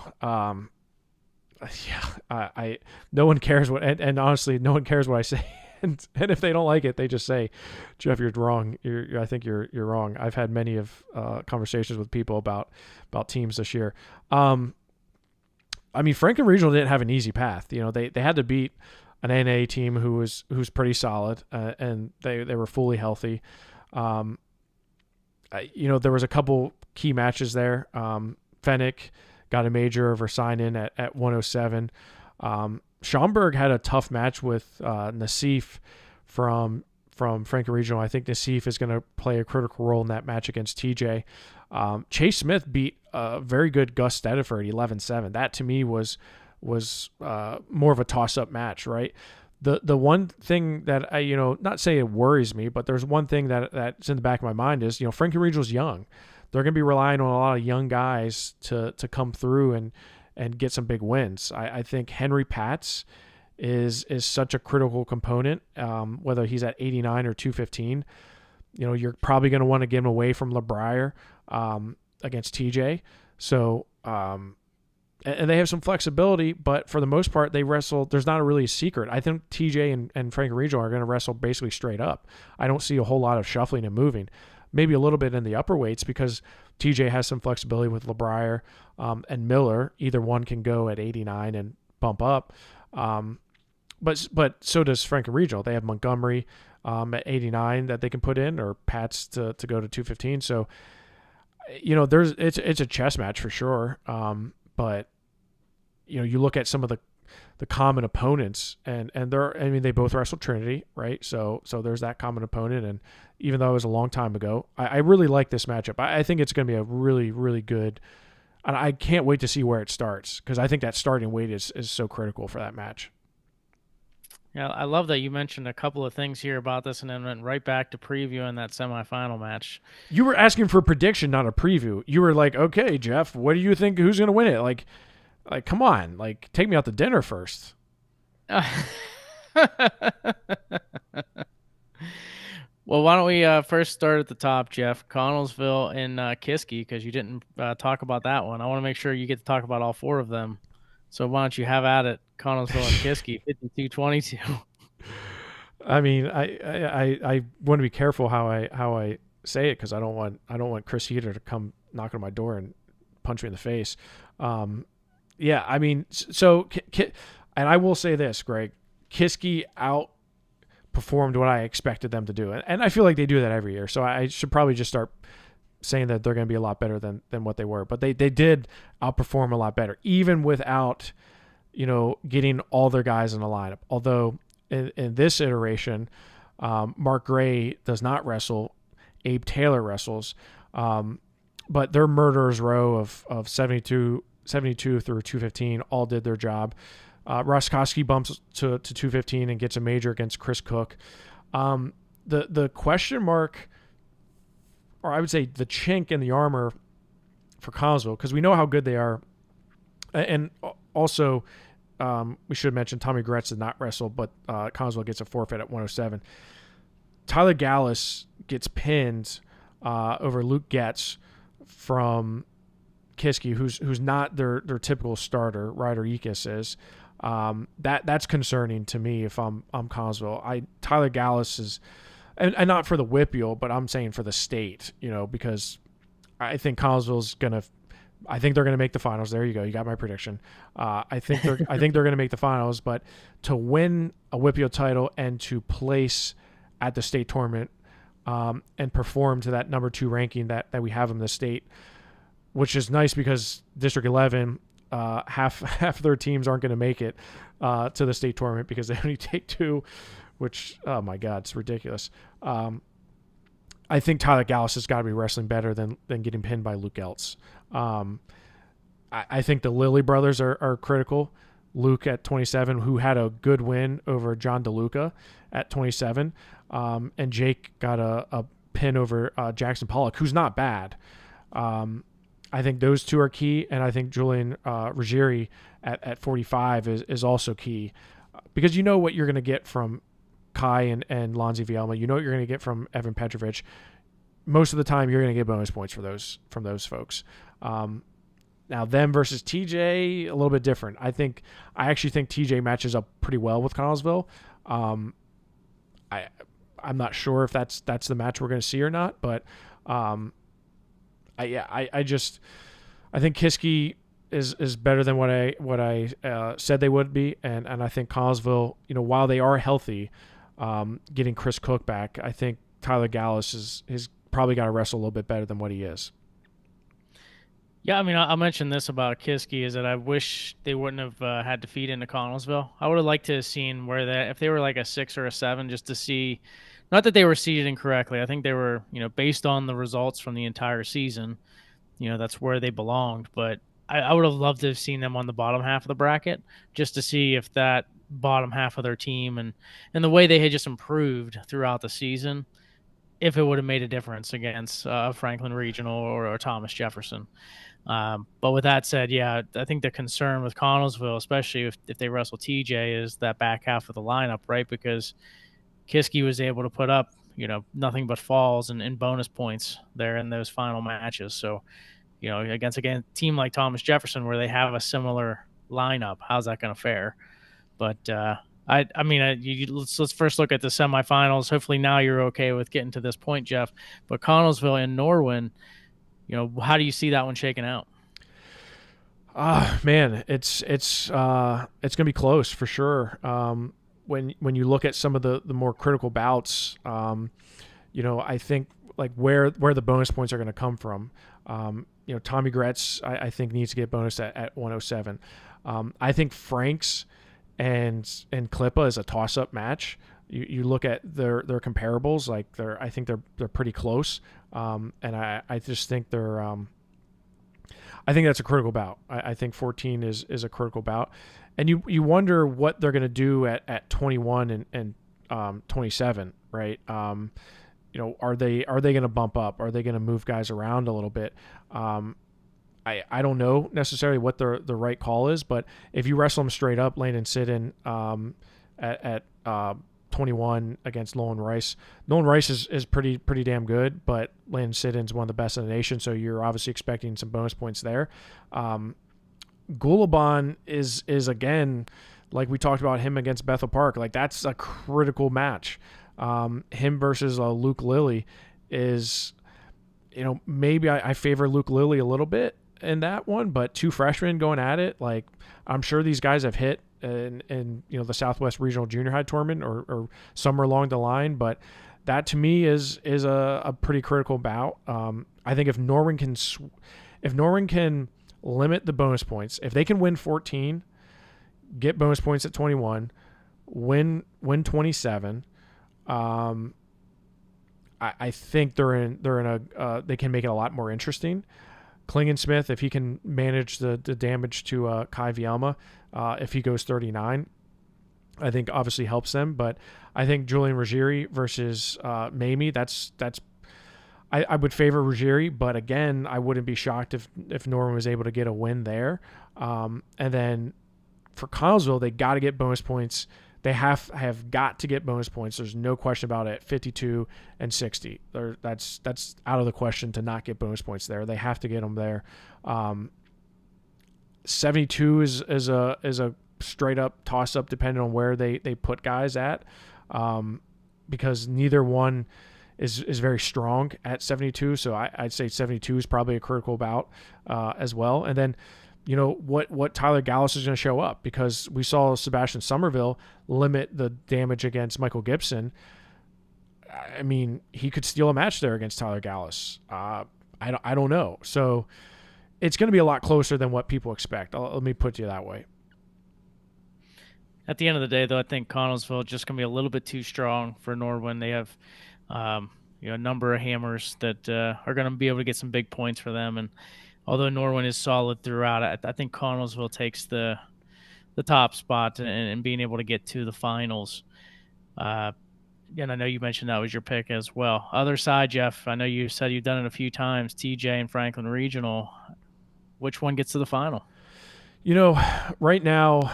I no one cares what, and honestly, no one cares what I say. And if they don't like it, they just say, Jeff, you're wrong. I think you're wrong. I've had many of conversations with people about teams this year. I mean, Franklin Regional didn't have an easy path. They had to beat an NA team who's pretty solid, and they were fully healthy. There was a couple key matches there. Fenwick got a major over sign-in at 107. Schaumburg had a tough match with Nassif from Franklin Regional. I think Nassif is going to play a critical role in that match against TJ. Chase Smith beat a very good Gus Stediford 11-7. That to me was more of a toss-up match, right? The one thing that I not say it worries me, but there's one thing that's in the back of my mind is Franklin Regional's young. They're going to be relying on a lot of young guys to come through and get some big wins. I think Henry Patz is such a critical component, whether he's at 89 or 215. You're probably going to want to get him away from LeBrier against TJ. So and they have some flexibility, but for the most part, they wrestle. There's not really a secret. I think TJ and Frank and Regional are going to wrestle basically straight up. I don't see a whole lot of shuffling and moving. Maybe a little bit in the upper weights because TJ has some flexibility with LeBrier and Miller. Either one can go at 89 and bump up. But so does Frank and Regional. They have Montgomery at 89 that they can put in, or Pats to go to 215. So it's a chess match for sure. But you look at some of the common opponents, and they both wrestled Trinity, right? So there's that common opponent, and even though it was a long time ago, I really like this matchup. I think it's going to be a really, really good, and I can't wait to see where it starts, because I think that starting weight is so critical for that match. Yeah, I love that you mentioned a couple of things here about this and then went right back to previewing that semifinal match. You were asking for a prediction, not a preview. You were like, okay, Jeff, what do you think? Who's going to win it? Like, come on, like, take me out to dinner first. Well, why don't we first start at the top, Jeff? Connellsville and Kiski, because you didn't talk about that one. I want to make sure you get to talk about all four of them. So why don't you have at it, Connellsville and Kiski, 52-22. I mean, I want to be careful how I say it, because I don't want Chris Heater to come knock on my door and punch me in the face. Yeah, I mean, so and I will say this, Greg, Kiski outperformed what I expected them to do, and I feel like they do that every year. So I should probably just start saying that they're going to be a lot better than what they were. But they did outperform a lot better, even without getting all their guys in the lineup. Although in this iteration, Mark Gray does not wrestle, Abe Taylor wrestles, but their murderers row of 72 through 215 all did their job. Roskowski bumps to 215 and gets a major against Chris Cook. The question mark, or I would say the chink in the armor for Connellsville, because we know how good they are, and also we should mention Tommy Gretz did not wrestle, but Connellsville gets a forfeit at 107. Tyler Gallus gets pinned over Luke Getz from Kiski, who's not their typical starter. Ryder Ekis is. That's concerning to me if I'm Connellsville. Tyler Gallus is, and not for the WPIAL, but I'm saying for the state, because I think Connellsville's gonna. I think they're going to make the finals. There you go. You got my prediction. I think they're going to make the finals, but to win a WPIAL title and to place at the state tournament and perform to that number 2 ranking that we have in the state, which is nice because District 11, half their teams aren't going to make it to the state tournament because they only take 2, which, oh my God, it's ridiculous. I think Tyler Gallus has got to be wrestling better than getting pinned by Luke Eltz. I think the Lilly brothers are critical. Luke at 27, who had a good win over John DeLuca at 27, and Jake got a pin over Jackson Pollock, who's not bad. I think those two are key, and I think Julian Ruggieri at 45 is also key, because you know what you're going to get from Kai and Lonzy Vielma. You know what you're going to get from Evan Petrovic. Most of the time, you're going to get bonus points from those folks. Now, them versus TJ, a little bit different. I actually think TJ matches up pretty well with Connellsville. I'm not sure if that's the match we're going to see or not, but I think Kiski is better than what I said they would be, and I think Connellsville, while they are healthy, getting Chris Cook back, I think Tyler Gallus is probably got to wrestle a little bit better than what he is. Yeah, I mean, I'll mention this about Kiski is that I wish they wouldn't have had to feed into Connellsville. I would have liked to have seen if they were like a 6 or a 7, just to see, not that they were seeded incorrectly. I think they were, based on the results from the entire season, that's where they belonged. But I would have loved to have seen them on the bottom half of the bracket, just to see if that bottom half of their team and the way they had just improved throughout the season, if it would have made a difference against Franklin Regional or Thomas Jefferson. But with that said, yeah, I think the concern with Connellsville, especially if they wrestle TJ, is that back half of the lineup, right? Because Kiski was able to put up, nothing but falls and bonus points there in those final matches. So against again a team like Thomas Jefferson where they have a similar lineup. How's that going to fare? But I mean, let's first look at the semifinals. Hopefully now you're okay with getting to this point, Jeff. But Connellsville and Norwin, how do you see that one shaking out? Man, it's gonna be close for sure. When you look at some of the more critical bouts, I think like where the bonus points are going to come from. Tommy Gretz, I think needs to get bonus at 107. I think Franks and Klippa is a toss up match. You look at their comparables, like I think they're pretty close. And I just think I think that's a critical bout. I think 14 is a critical bout, and you wonder what they're going to do at 21 and 27, right? Are they going to bump up? Are they going to move guys around a little bit? I don't know necessarily what the right call is, but if you wrestle them straight up, Landon Sidden at 21 against Nolan Rice. Nolan Rice is pretty damn good, but Landon Sidden's one of the best in the nation, so you're obviously expecting some bonus points there. Gulabon is again, like we talked about him against Bethel Park, like that's a critical match. Him versus Luke Lilly is, maybe I favor Luke Lilly a little bit in that one, but two freshmen going at it, like I'm sure these guys have hit in the Southwest Regional Junior High tournament or somewhere along the line, but that to me is a pretty critical bout. I think if Norwin can limit the bonus points, if they can win 14, get bonus points at 21, win 27, I think they're in they can make it a lot more interesting. Klingensmith, if he can manage the damage to Kai Vielma, if he goes 39, I think obviously helps them. But I think Julian Ruggieri versus Mamie, I would favor Ruggieri, but again, I wouldn't be shocked if Norman was able to get a win there. And then for Connellsville, they got to get bonus points. They have got to get bonus points. There's no question about it. 52 and 60. That's out of the question to not get bonus points there. They have to get them there. 72 is a straight up toss up depending on where they put guys at, because neither one is very strong at 72. So I'd say 72 is probably a critical bout as well. And then what Tyler Gallus is going to show up, because we saw Sebastian Somerville limit the damage against Michael Gibson. I mean, he could steal a match there against Tyler Gallus. I don't know. So it's going to be a lot closer than what people expect. Let me put it that way. At the end of the day, though, I think Connellsville just going to be a little bit too strong for Norwin. They have a number of hammers that are going to be able to get some big points for them. And although Norwin is solid throughout, I think Connellsville takes the top spot and being able to get to the finals. And I know you mentioned that was your pick as well. Other side, Jeff, I know you said you've done it a few times, TJ and Franklin Regional. Which one gets to the final? Right now,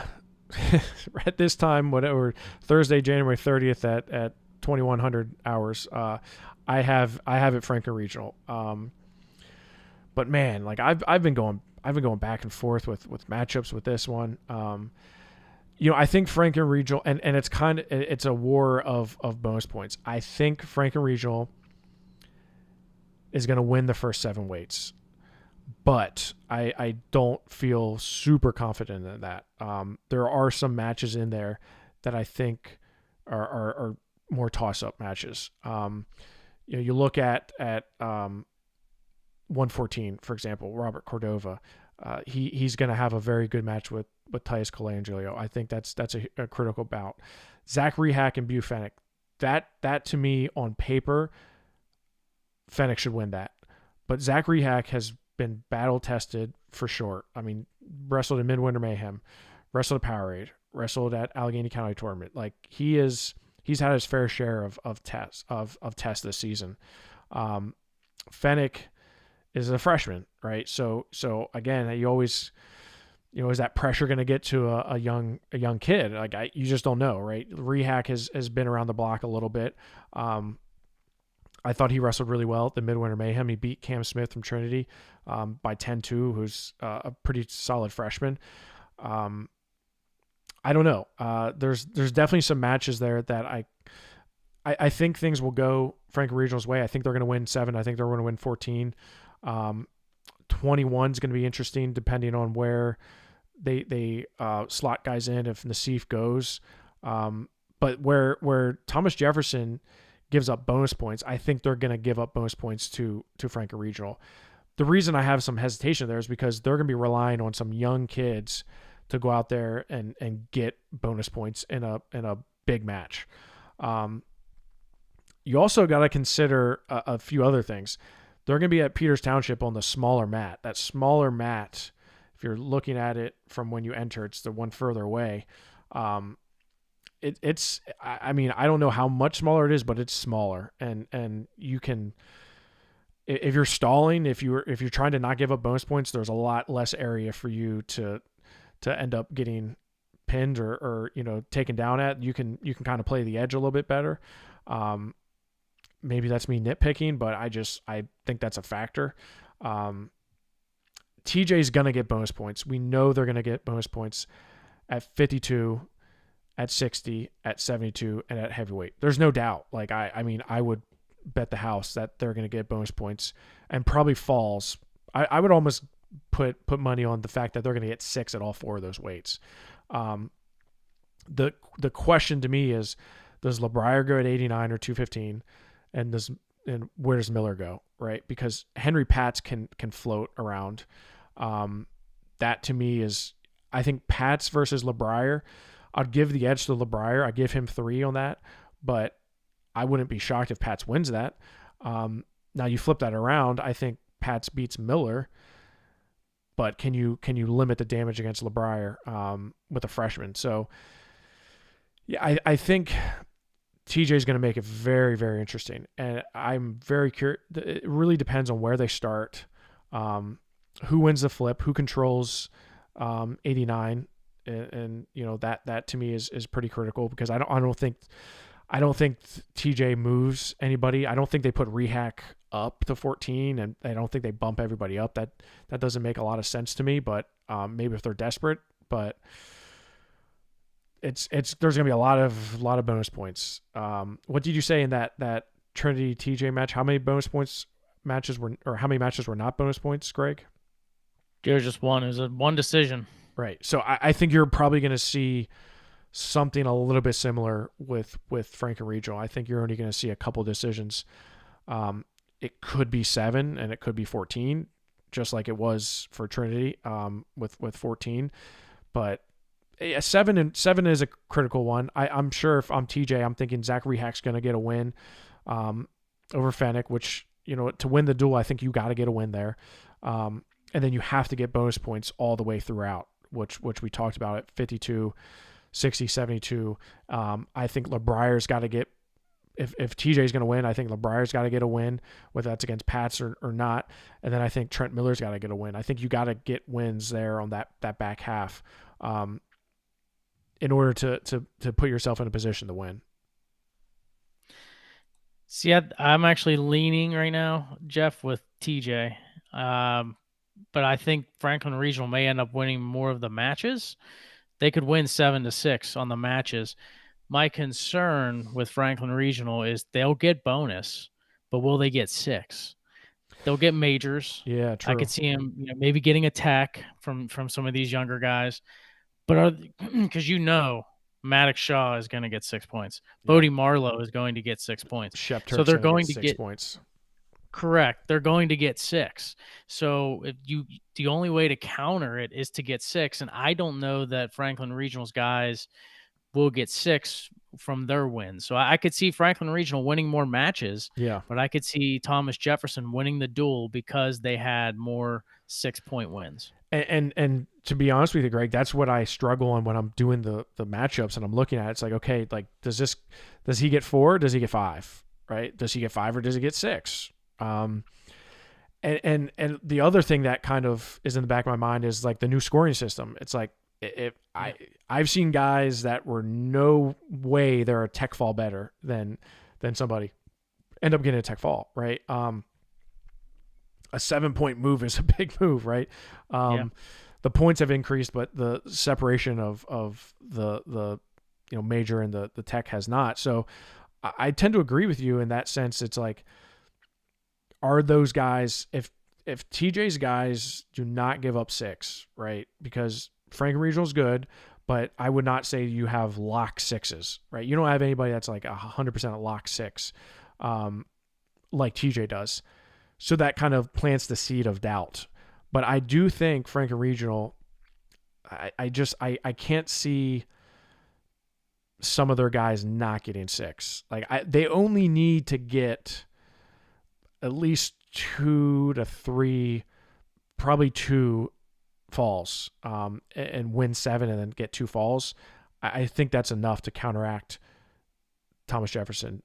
at this time, whatever, Thursday, January 30th at 2100 hours, I have it Franklin Regional. But man, like I've been going back and forth with matchups with this one. I think Franklin Regional, and it's a war of bonus points. I think Franklin Regional is going to win the first 7 weights, but I don't feel super confident in that. There are some matches in there that I think are more toss-up matches. You look at 114, for example, Robert Cordova. He's going to have a very good match with Tyus Colangelo. I think that's a critical bout. Zach Rehack and Bu Fennick. That to me on paper, Fennick should win that. But Zach Rehack has been battle tested for sure. I mean, wrestled in Midwinter Mayhem, wrestled at Powerade, wrestled at Allegheny County Tournament. Like he's had his fair share of tests this season. Fennick is a freshman, right? So again, you always, is that pressure going to get to a young kid? Like you just don't know, right? Rehack has been around the block a little bit. I thought he wrestled really well at the Midwinter Mayhem. He beat Cam Smith from Trinity by 10-2, who's a pretty solid freshman. I don't know. There's definitely some matches there that I think things will go Franklin Regional's way. I think they're going to win 7. I think they're going to win 14. 21 is going to be interesting depending on where they slot guys in, if Nassif goes. But where Thomas Jefferson gives up bonus points, I think they're going to give up bonus points to Franklin Regional. The reason I have some hesitation there is because they're going to be relying on some young kids to go out there and get bonus points in a big match. You also got to consider a few other things. They're going to be at Peters Township on the smaller mat. That smaller mat, if you're looking at it from when you enter, it's the one further away. It's I mean, I don't know how much smaller it is, but it's smaller, and you can, if you're stalling, if you're trying to not give up bonus points, there's a lot less area for you to end up getting pinned or taken down at. You can kind of play the edge a little bit better. Maybe that's me nitpicking, but I think that's a factor. TJ's going to get bonus points. We know they're going to get bonus points at 52, at 60, at 72, and at heavyweight. There's no doubt. Like, I mean, I would bet the house that they're going to get bonus points and probably falls. I would almost put money on the fact that they're going to get 6 at all 4 of those weights. The question to me is, does LeBrier go at 89 or 215? And where does Miller go, right? Because Henry Pats can float around. That to me is, I think Pats versus LeBrier, I'd give the edge to LeBrier. I give him 3 on that, but I wouldn't be shocked if Pats wins that. Now you flip that around, I think Pats beats Miller, but can you limit the damage against LeBrier with a freshman? So yeah, I think TJ is going to make it very, very interesting. And I'm very curious. It really depends on where they start, who wins the flip, who controls 89. And that to me is pretty critical, because I don't think TJ moves anybody. I don't think they put Rehack up to 14, and I don't think they bump everybody up. That doesn't make a lot of sense to me, but maybe if they're desperate, but there's going to be a lot of bonus points. What did you say in that Trinity TJ match? How many matches were not bonus points, Greg? There was just one. It was one decision. Right. So I think you're probably going to see something a little bit similar with Franklin Regional. I think you're only going to see a couple decisions. It could be 7 and it could be 14, just like it was for Trinity with 14. But yeah, 7 is a critical one. I'm sure if I'm TJ, I'm thinking Zach Rehack's going to get a win over Fennec, which, to win the duel, I think you got to get a win there. And then you have to get bonus points all the way throughout, which we talked about at 52, 60, 72. I think LeBrier's got to get, if TJ's going to win, I think LeBrier's got to get a win, whether that's against Pats or not. And then I think Trent Miller's got to get a win. I think you got to get wins there on that back half in order to put yourself in a position to win. See, I'm actually leaning right now, Jeff, with TJ. But I think Franklin Regional may end up winning more of the matches. They could win 7-6 on the matches. My concern with Franklin Regional is they'll get bonus, but will they get 6? They'll get majors. Yeah, true. I could see him maybe getting a tech from some of these younger guys. But because Maddox Shaw is going to get 6 points. Yeah. Bodie Marlowe is going to get 6 points. So they're going to get 6 points. Correct. They're going to get 6. So the only way to counter it is to get 6. And I don't know that Franklin Regional's guys will get 6 from their wins. So I could see Franklin Regional winning more matches. Yeah. But I could see Thomas Jefferson winning the duel because they had more 6-point wins. And to be honest with you, Greg, that's what I struggle on when I'm doing the matchups and I'm looking at it. It's like, okay, like does he get 4? Does he get 5? Right? Does he get 5 or does he get 6? And the other thing that kind of is in the back of my mind is like the new scoring system. It's like I've seen guys that were no way they're a tech fall better than somebody. end up getting a tech fall, right? A 7-point move is a big move, right? Yeah. The points have increased, but the separation of the major and the tech has not. So I tend to agree with you in that sense. It's like, are those guys, if TJ's guys do not give up 6, right? Because Frank Regional is good, but I would not say you have lock 6s, right? You don't have anybody that's like 100% lock 6, like TJ does. So that kind of plants the seed of doubt. But I do think Frank and Regional, I can't see some of their guys not getting 6. Like they only need to get at least 2 to 3, probably 2 falls, and win 7 and then get 2 falls. I think that's enough to counteract Thomas Jefferson.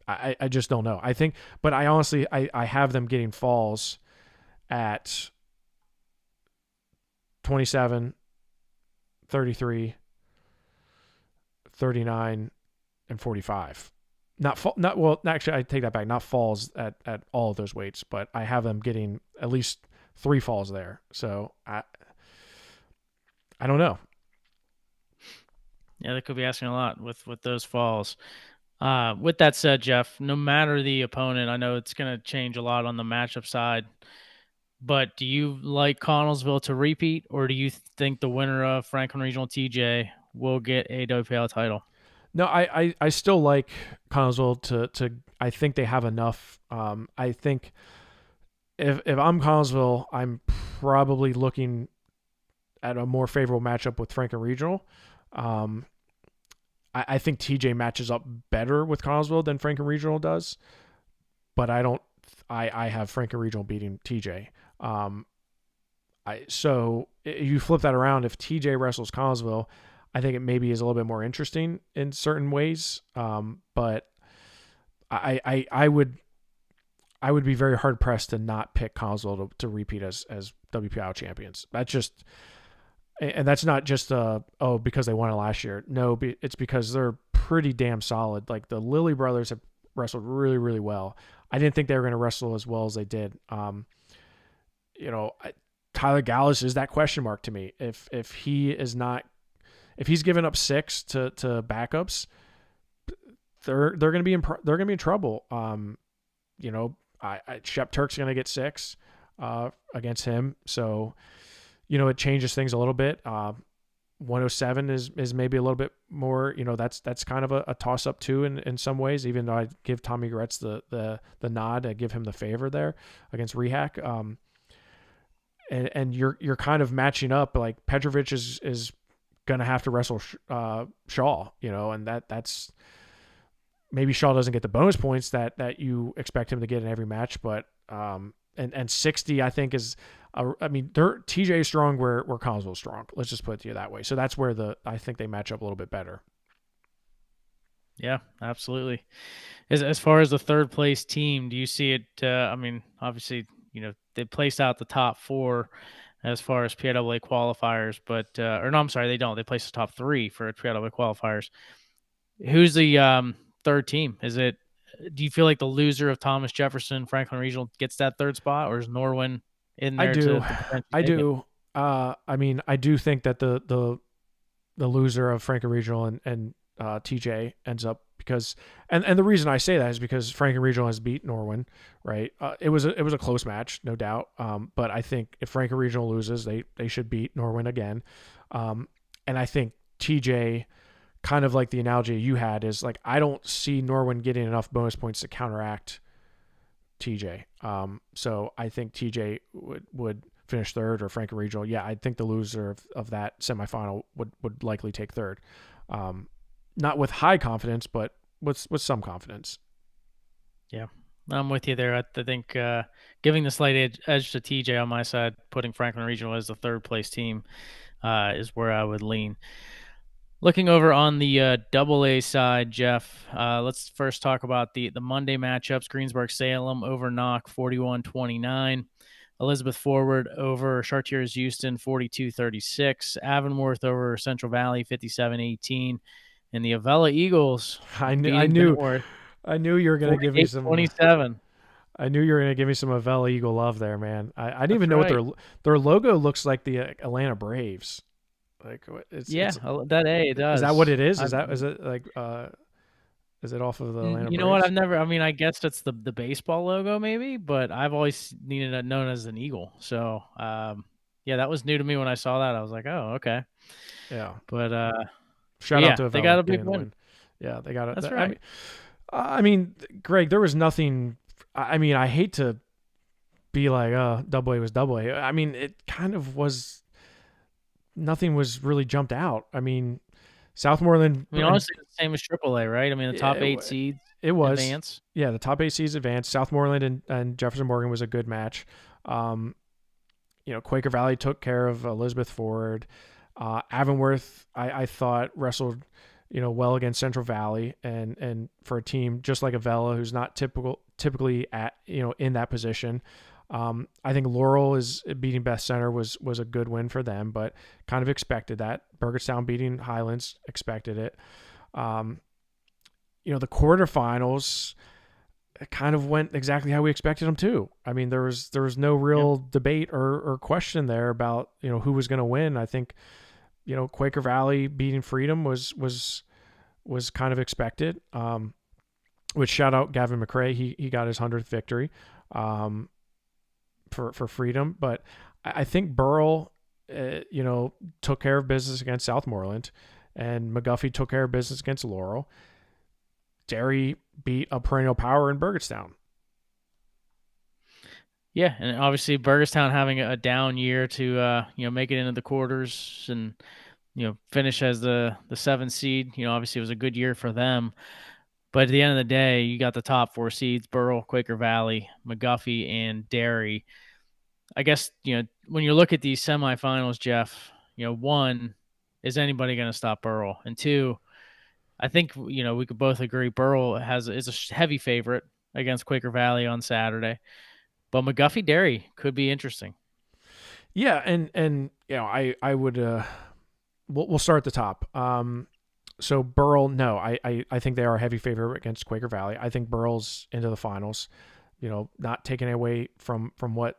I just don't know. I think, but I honestly, I have them getting falls at 27, 33, 39, and 45. Not well, actually, I take that back. Not falls at all of those weights, but I have them getting at least 3 falls there. So I don't know. Yeah, they could be asking a lot with those falls. With that said, Jeff, no matter the opponent, I know it's going to change a lot on the matchup side. But do you like Connellsville to repeat, or do you think the winner of Franklin Regional TJ will get a WPIAL title? No, I still like Connellsville to. I think they have enough. I think if I'm Connellsville, I'm probably looking at a more favorable matchup with Franklin Regional. I think TJ matches up better with Connellsville than Franklin Regional does, but I don't. I have Franklin Regional beating TJ. So you flip that around. If TJ wrestles Connellsville, I think it maybe is a little bit more interesting in certain ways. But I would be very hard pressed to not pick Connellsville to repeat as WPIAL champions. That's just, and that's not just because they won it last year. No, it's because they're pretty damn solid. Like the Lilly brothers have wrestled really, really well. I didn't think they were going to wrestle as well as they did. Tyler Gallus is that question mark to me. If he is not, if he's given up 6 to backups, they're going to be in trouble. Shep Turk's going to get 6 against him, so it changes things a little bit. 107 is maybe a little bit more. That's kind of a toss up too in some ways. Even though I give Tommy Gretz the nod, I give him the favor there against Rehack. And you're kind of matching up. Like Petrovic is gonna have to wrestle Shaw, and that's maybe Shaw doesn't get the bonus points that you expect him to get in every match, but and 60 I think is TJ is strong where Connellsville is strong. Let's just put it to you that way. So that's where I think they match up a little bit better. Yeah, absolutely. As far as the third place team, do you see it? Obviously, they placed out the top 4 as far as PIAA qualifiers, but or no, I'm sorry, they don't. They placed the top 3 for PIAA qualifiers. Who's the third team? Do you feel like the loser of Thomas Jefferson Franklin Regional gets that third spot, or is Norwin in there to potentially I take do. I do think that the loser of Franklin Regional and TJ ends up, because and the reason I say that is because Franklin Regional has beat Norwin, right? It was a close match, no doubt. But I think if Franklin Regional loses, they should beat Norwin again. And I think TJ, kind of like the analogy you had, is like I don't see Norwin getting enough bonus points to counteract TJ. So I think TJ would finish third, or Franklin Regional. Yeah, I think the loser of that semifinal would likely take third. Not with high confidence, but with some confidence. Yeah, I'm with you there. I think giving the slight edge to TJ on my side, putting Franklin Regional as the third place team is where I would lean. Looking over on the AA side, Jeff, let's first talk about the Monday matchups. Greensburg-Salem over Knock 41-29. Elizabeth Forward over Chartiers Houston 42-36. Avonworth over Central Valley 57-18. And the Avella Eagles I beating knew Bentworth. I knew you were gonna give me some. 48-27. I knew you were gonna give me some Avella Eagle love there, man. I didn't That's even know what right. their logo looks like. The Atlanta Braves. Like Yeah, it's that A it is that what does. it is? I've Is it like is it off of the Atlanta You know what? I've Braves? never. I mean, I guess that's the baseball logo, maybe, but I've always needed it known as an eagle. So, yeah, that was new to me when I saw that. I was like, oh, okay. Yeah. But Shout out yeah, to they Avella got a big getting the win. win. Yeah, they got it. That's right. I mean, Greg, there was nothing. I mean, I hate to be like, double A was double A. I mean, it kind of was. Nothing was really jumped out. I mean, Southmoreland I mean, and honestly, it's the same as AAA, right? I mean, the top eight seeds it was. advance. Yeah, the top eight seeds advanced. Southmoreland and Jefferson Morgan was a good match. Um, Quaker Valley took care of Elizabeth Ford. Avonworth, I thought wrestled, well against Central Valley, and for a team just like Avella, who's not typically at in that position. I think Laurel is beating Beth Center was a good win for them, but kind of expected that. Burgettstown beating Highlands, expected it. The quarterfinals kind of went exactly how we expected them to. I mean, there was no Yep. real debate or question there about who was going to win. I think Quaker Valley beating Freedom was kind of expected. Which shout out Gavin McRae, he got his 100th victory for Freedom, but I think Burrell took care of business against Southmoreland, and McGuffey took care of business against Laurel. Derry beat a perennial power in Burgettstown. Yeah, and obviously Burgestown having a down year to make it into the quarters and finish as the 7th seed. Obviously it was a good year for them. But at the end of the day, you got the top 4 seeds: Burrell, Quaker Valley, McGuffey, and Derry. I guess when you look at these semifinals, Jeff, one, is anybody going to stop Burrell? And two, I think we could both agree Burrell is a heavy favorite against Quaker Valley on Saturday. But McGuffey Derry could be interesting. Yeah, and I would we'll start at the top. So Burrell, no, I think they are a heavy favorite against Quaker Valley. I think Burrell's into the finals. Not taking away from what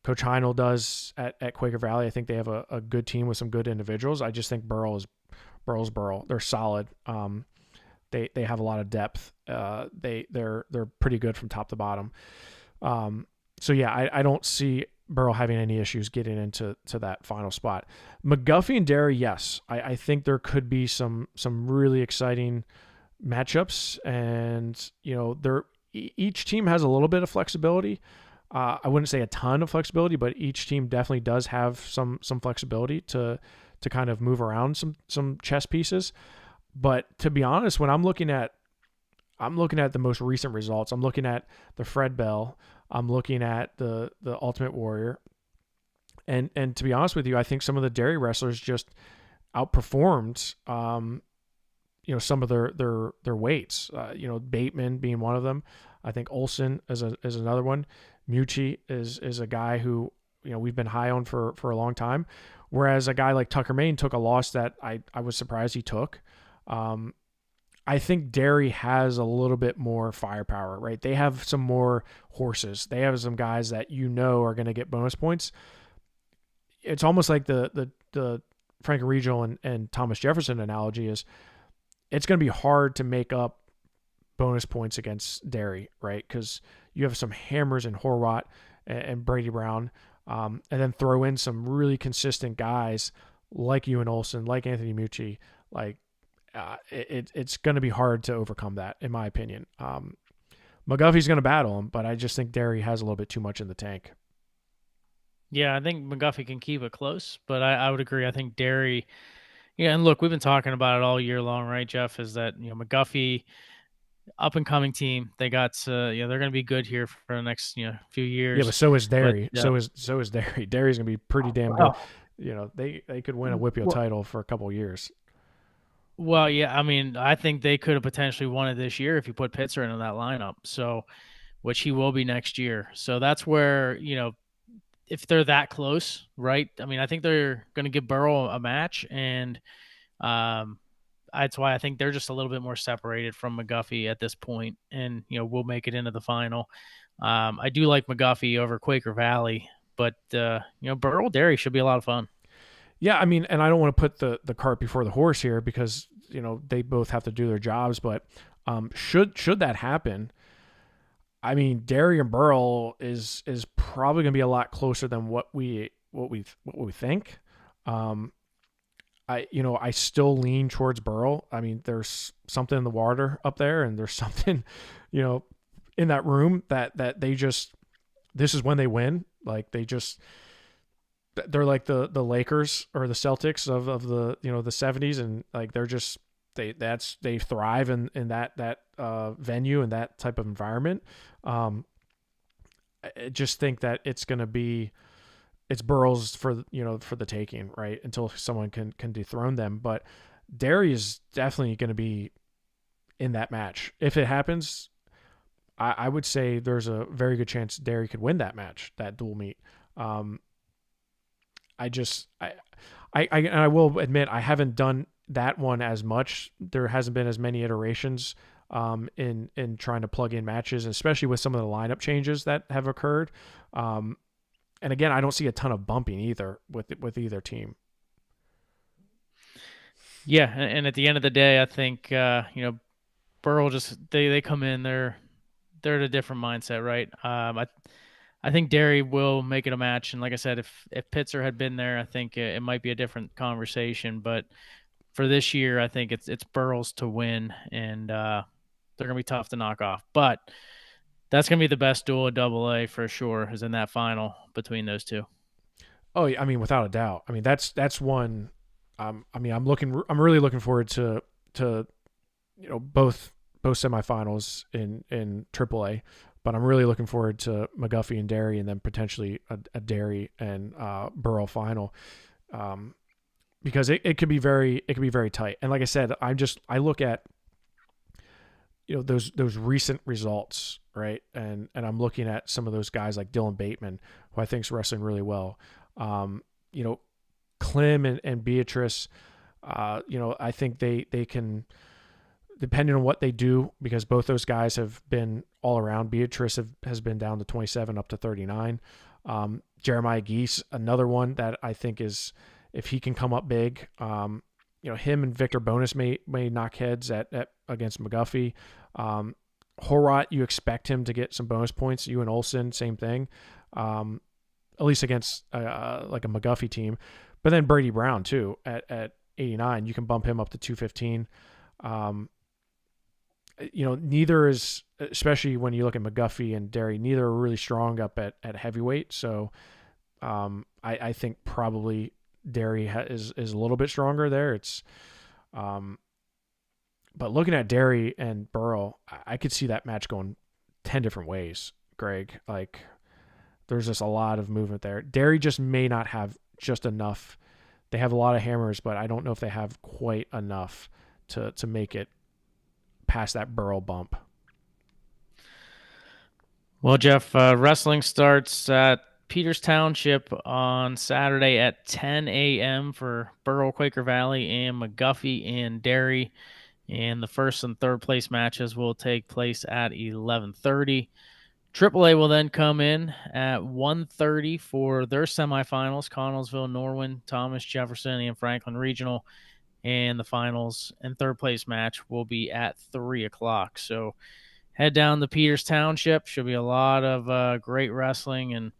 Coach Heinel does at Quaker Valley. I think they have a good team with some good individuals. I just think Burrell's Burrell. They're solid. They have a lot of depth. They're pretty good from top to bottom. So yeah, I don't see Burrow having any issues getting into that final spot. McGuffey and Derry, yes, I think there could be some really exciting matchups, and each team has a little bit of flexibility. I wouldn't say a ton of flexibility, but each team definitely does have some flexibility to kind of move around some chess pieces. But to be honest, when I'm looking at the most recent results, I'm looking at the Fred Bell, I'm looking at the Ultimate Warrior, and to be honest with you, I think some of the Derry wrestlers just outperformed some of their weights. Bateman being one of them. I think Olson is another one. Mucci is a guy who we've been high on for a long time, whereas a guy like Tucker Main took a loss that I was surprised he took. I think Derry has a little bit more firepower, right? They have some more horses. They have some guys that are going to get bonus points. It's almost like the Franklin Regional and Thomas Jefferson analogy is it's going to be hard to make up bonus points against Derry, right? Because you have some hammers in Horvat and Brady Brown, and then throw in some really consistent guys like Ewan Olson, like Anthony Mucci, like it's going to be hard to overcome that, in my opinion. McGuffey's going to battle him, but I just think Derry has a little bit too much in the tank. Yeah, I think McGuffey can keep it close, but I would agree. I think Derry, yeah, and look, we've been talking about it all year long, right, Jeff? Is that McGuffey, up and coming team? They got they're going to be good here for the next few Yeah, but years. so is But Derry. So is Derry. Derry's going to be pretty damn good. well, They could win a WPIAL title for a couple of years. well, yeah, I mean, I think they could have potentially won it this year if you put Pitzer into that lineup. So, which he will be next year. So that's where if they're that close, right? I mean, I think they're going to give Burrow a match, and that's why I think they're just a little bit more separated from McGuffey at this point, and we'll make it into the final. I do like McGuffey over Quaker Valley, but Burl Dairy should be a lot of fun. Yeah, I mean, and I don't want to put the cart before the horse here because they both have to do their jobs, but should that happen, I mean, Derry and Burl is probably going to be a lot closer than what we think. Um, I still lean towards Burl. I mean, there's something in the water up there, and there's something, in that room that they just, this is when they win. Like they're like the Lakers or the Celtics of the the 70s, and like they're just they thrive in that venue and that type of environment. I just think that it's Burrow's for the taking, right, until someone can dethrone them. But Derry is definitely going to be in that match. If it happens, I would say there's a very good chance Derry could win that match, that dual meet. I will admit I haven't done that one as much. There hasn't been as many iterations in trying to plug in matches, especially with some of the lineup changes that have occurred. And again, I don't see a ton of bumping either with either team. Yeah, and at the end of the day, I think Burl just they come in, they're at a different mindset, right? I think Derry will make it a match, and like I said, if Pitzer had been there, I think it might be a different conversation. But for this year, I think it's Burl's to win, and they're gonna be tough to knock off. But that's gonna be the best duel of AA for sure, is in that final between those two. Oh, yeah, I mean, without a doubt. I mean, that's one. I mean, I'm really looking forward to both semifinals in AAA, but I'm really looking forward to McGuffey and Derry, and then potentially a Derry and Burl final, because it could be very tight. And like I said, I look at those recent results, right, and I'm looking at some of those guys like Dylan Bateman, who I think is wrestling really well. Clem and Beatrice, I think they can, depending on what they do, because both those guys have been all around. Beatrice has been down to 27 up to 39. Jeremiah Geese, another one that I think is, if he can come up big, him and Victor Bonus may knock heads at against McGuffey. Horvat, you expect him to get some bonus points. You and Olson, same thing. At least against like a McGuffey team. But then Brady Brown too at 89, you can bump him up to 215. Neither is, especially when you look at McGuffey and Derry, neither are really strong up at heavyweight. So I think probably Derry is a little bit stronger there. But looking at Derry and Burl, I could see that match going 10 different ways, Greg. Like, there's just a lot of movement there. Derry just may not have just enough. They have a lot of hammers, but I don't know if they have quite enough to make it past that Burl bump. Well, Jeff, wrestling starts at Peters Township on Saturday at 10 a.m. for Burl, Quaker Valley, and McGuffey and Derry. And the first and third place matches will take place at 11:30. AAA will then come in at 1:30 for their semifinals: Connellsville, Norwin, Thomas Jefferson, and Franklin Regional. And the finals and third place match will be at 3 o'clock. So head down to Peters Township. Should be a lot of great wrestling, and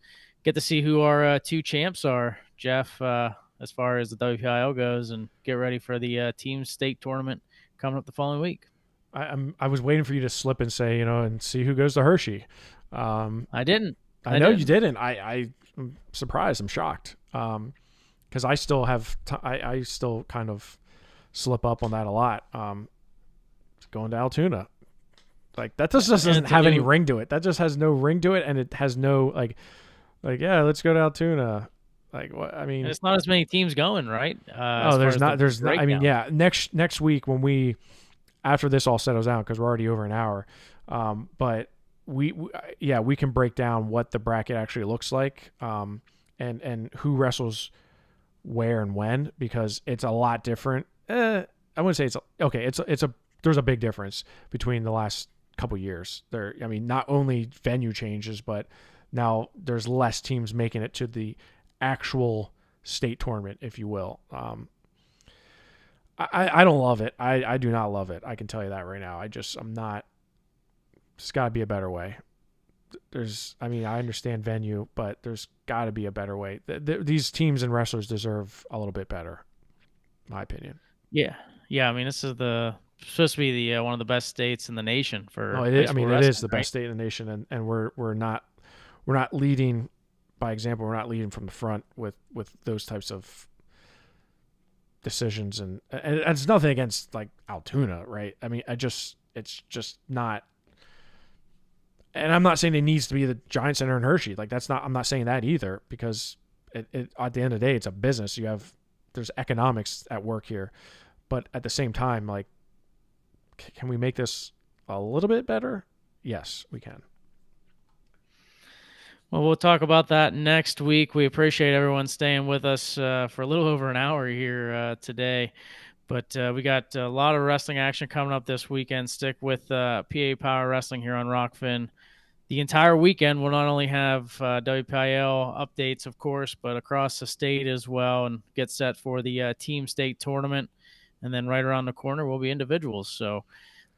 get to see who our two champs are, Jeff, as far as the WPIAL goes, and get ready for the team state tournament coming up the following week. I was waiting for you to slip and say, and see who goes to Hershey. I didn't. I know you didn't. I'm surprised. I'm shocked. Because I still have, I still kind of slip up on that a lot. Going to Altoona, like that just doesn't have any ring to it. That just has no ring to it, and it has no like yeah, let's go to Altoona. Like what? I mean, and it's not as many teams going, right? There's not. I mean, yeah. Next week when we, after this all settles out, because we're already over an hour, but we can break down what the bracket actually looks like, and who wrestles where and when, because it's a lot different. I wouldn't say okay. There's a big difference between the last couple years. I mean, not only venue changes, but now there's less teams making it to the actual state tournament, if you will. I don't love it. I do not love it. I can tell you that right now. I'm not. There's got to be a better way. I mean, I understand venue, but there's got to be a better way. These teams and wrestlers deserve a little bit better, in my opinion. Yeah, yeah. I mean, this is supposed to be the one of the best states in the nation No, for it high is, I school mean, it is wrestling, the right? best state in the nation, and we're not leading by example. We're not leading from the front with those types of decisions, and it's nothing against like Altoona, right? I mean, it's just not. And I'm not saying it needs to be the Giant Center in Hershey. Like that's not. I'm not saying that either because at the end of the day, it's a business. There's economics at work here, but at the same time, like, can we make this a little bit better? Yes, we can. Well, we'll talk about that next week. We appreciate everyone staying with us for a little over an hour here today. But we got a lot of wrestling action coming up this weekend. Stick with PA Power Wrestling here on Rockfin. The entire weekend, we'll not only have WPIAL updates, of course, but across the state as well, and get set for the team state tournament. And then right around the corner will be individuals. So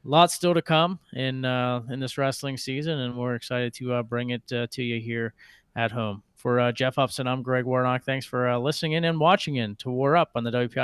lots still to come in this wrestling season, and we're excited to bring it to you here at home. For Jeff Upson, I'm Greg Warnock. Thanks for listening in and watching in to War Up on the WPIAL.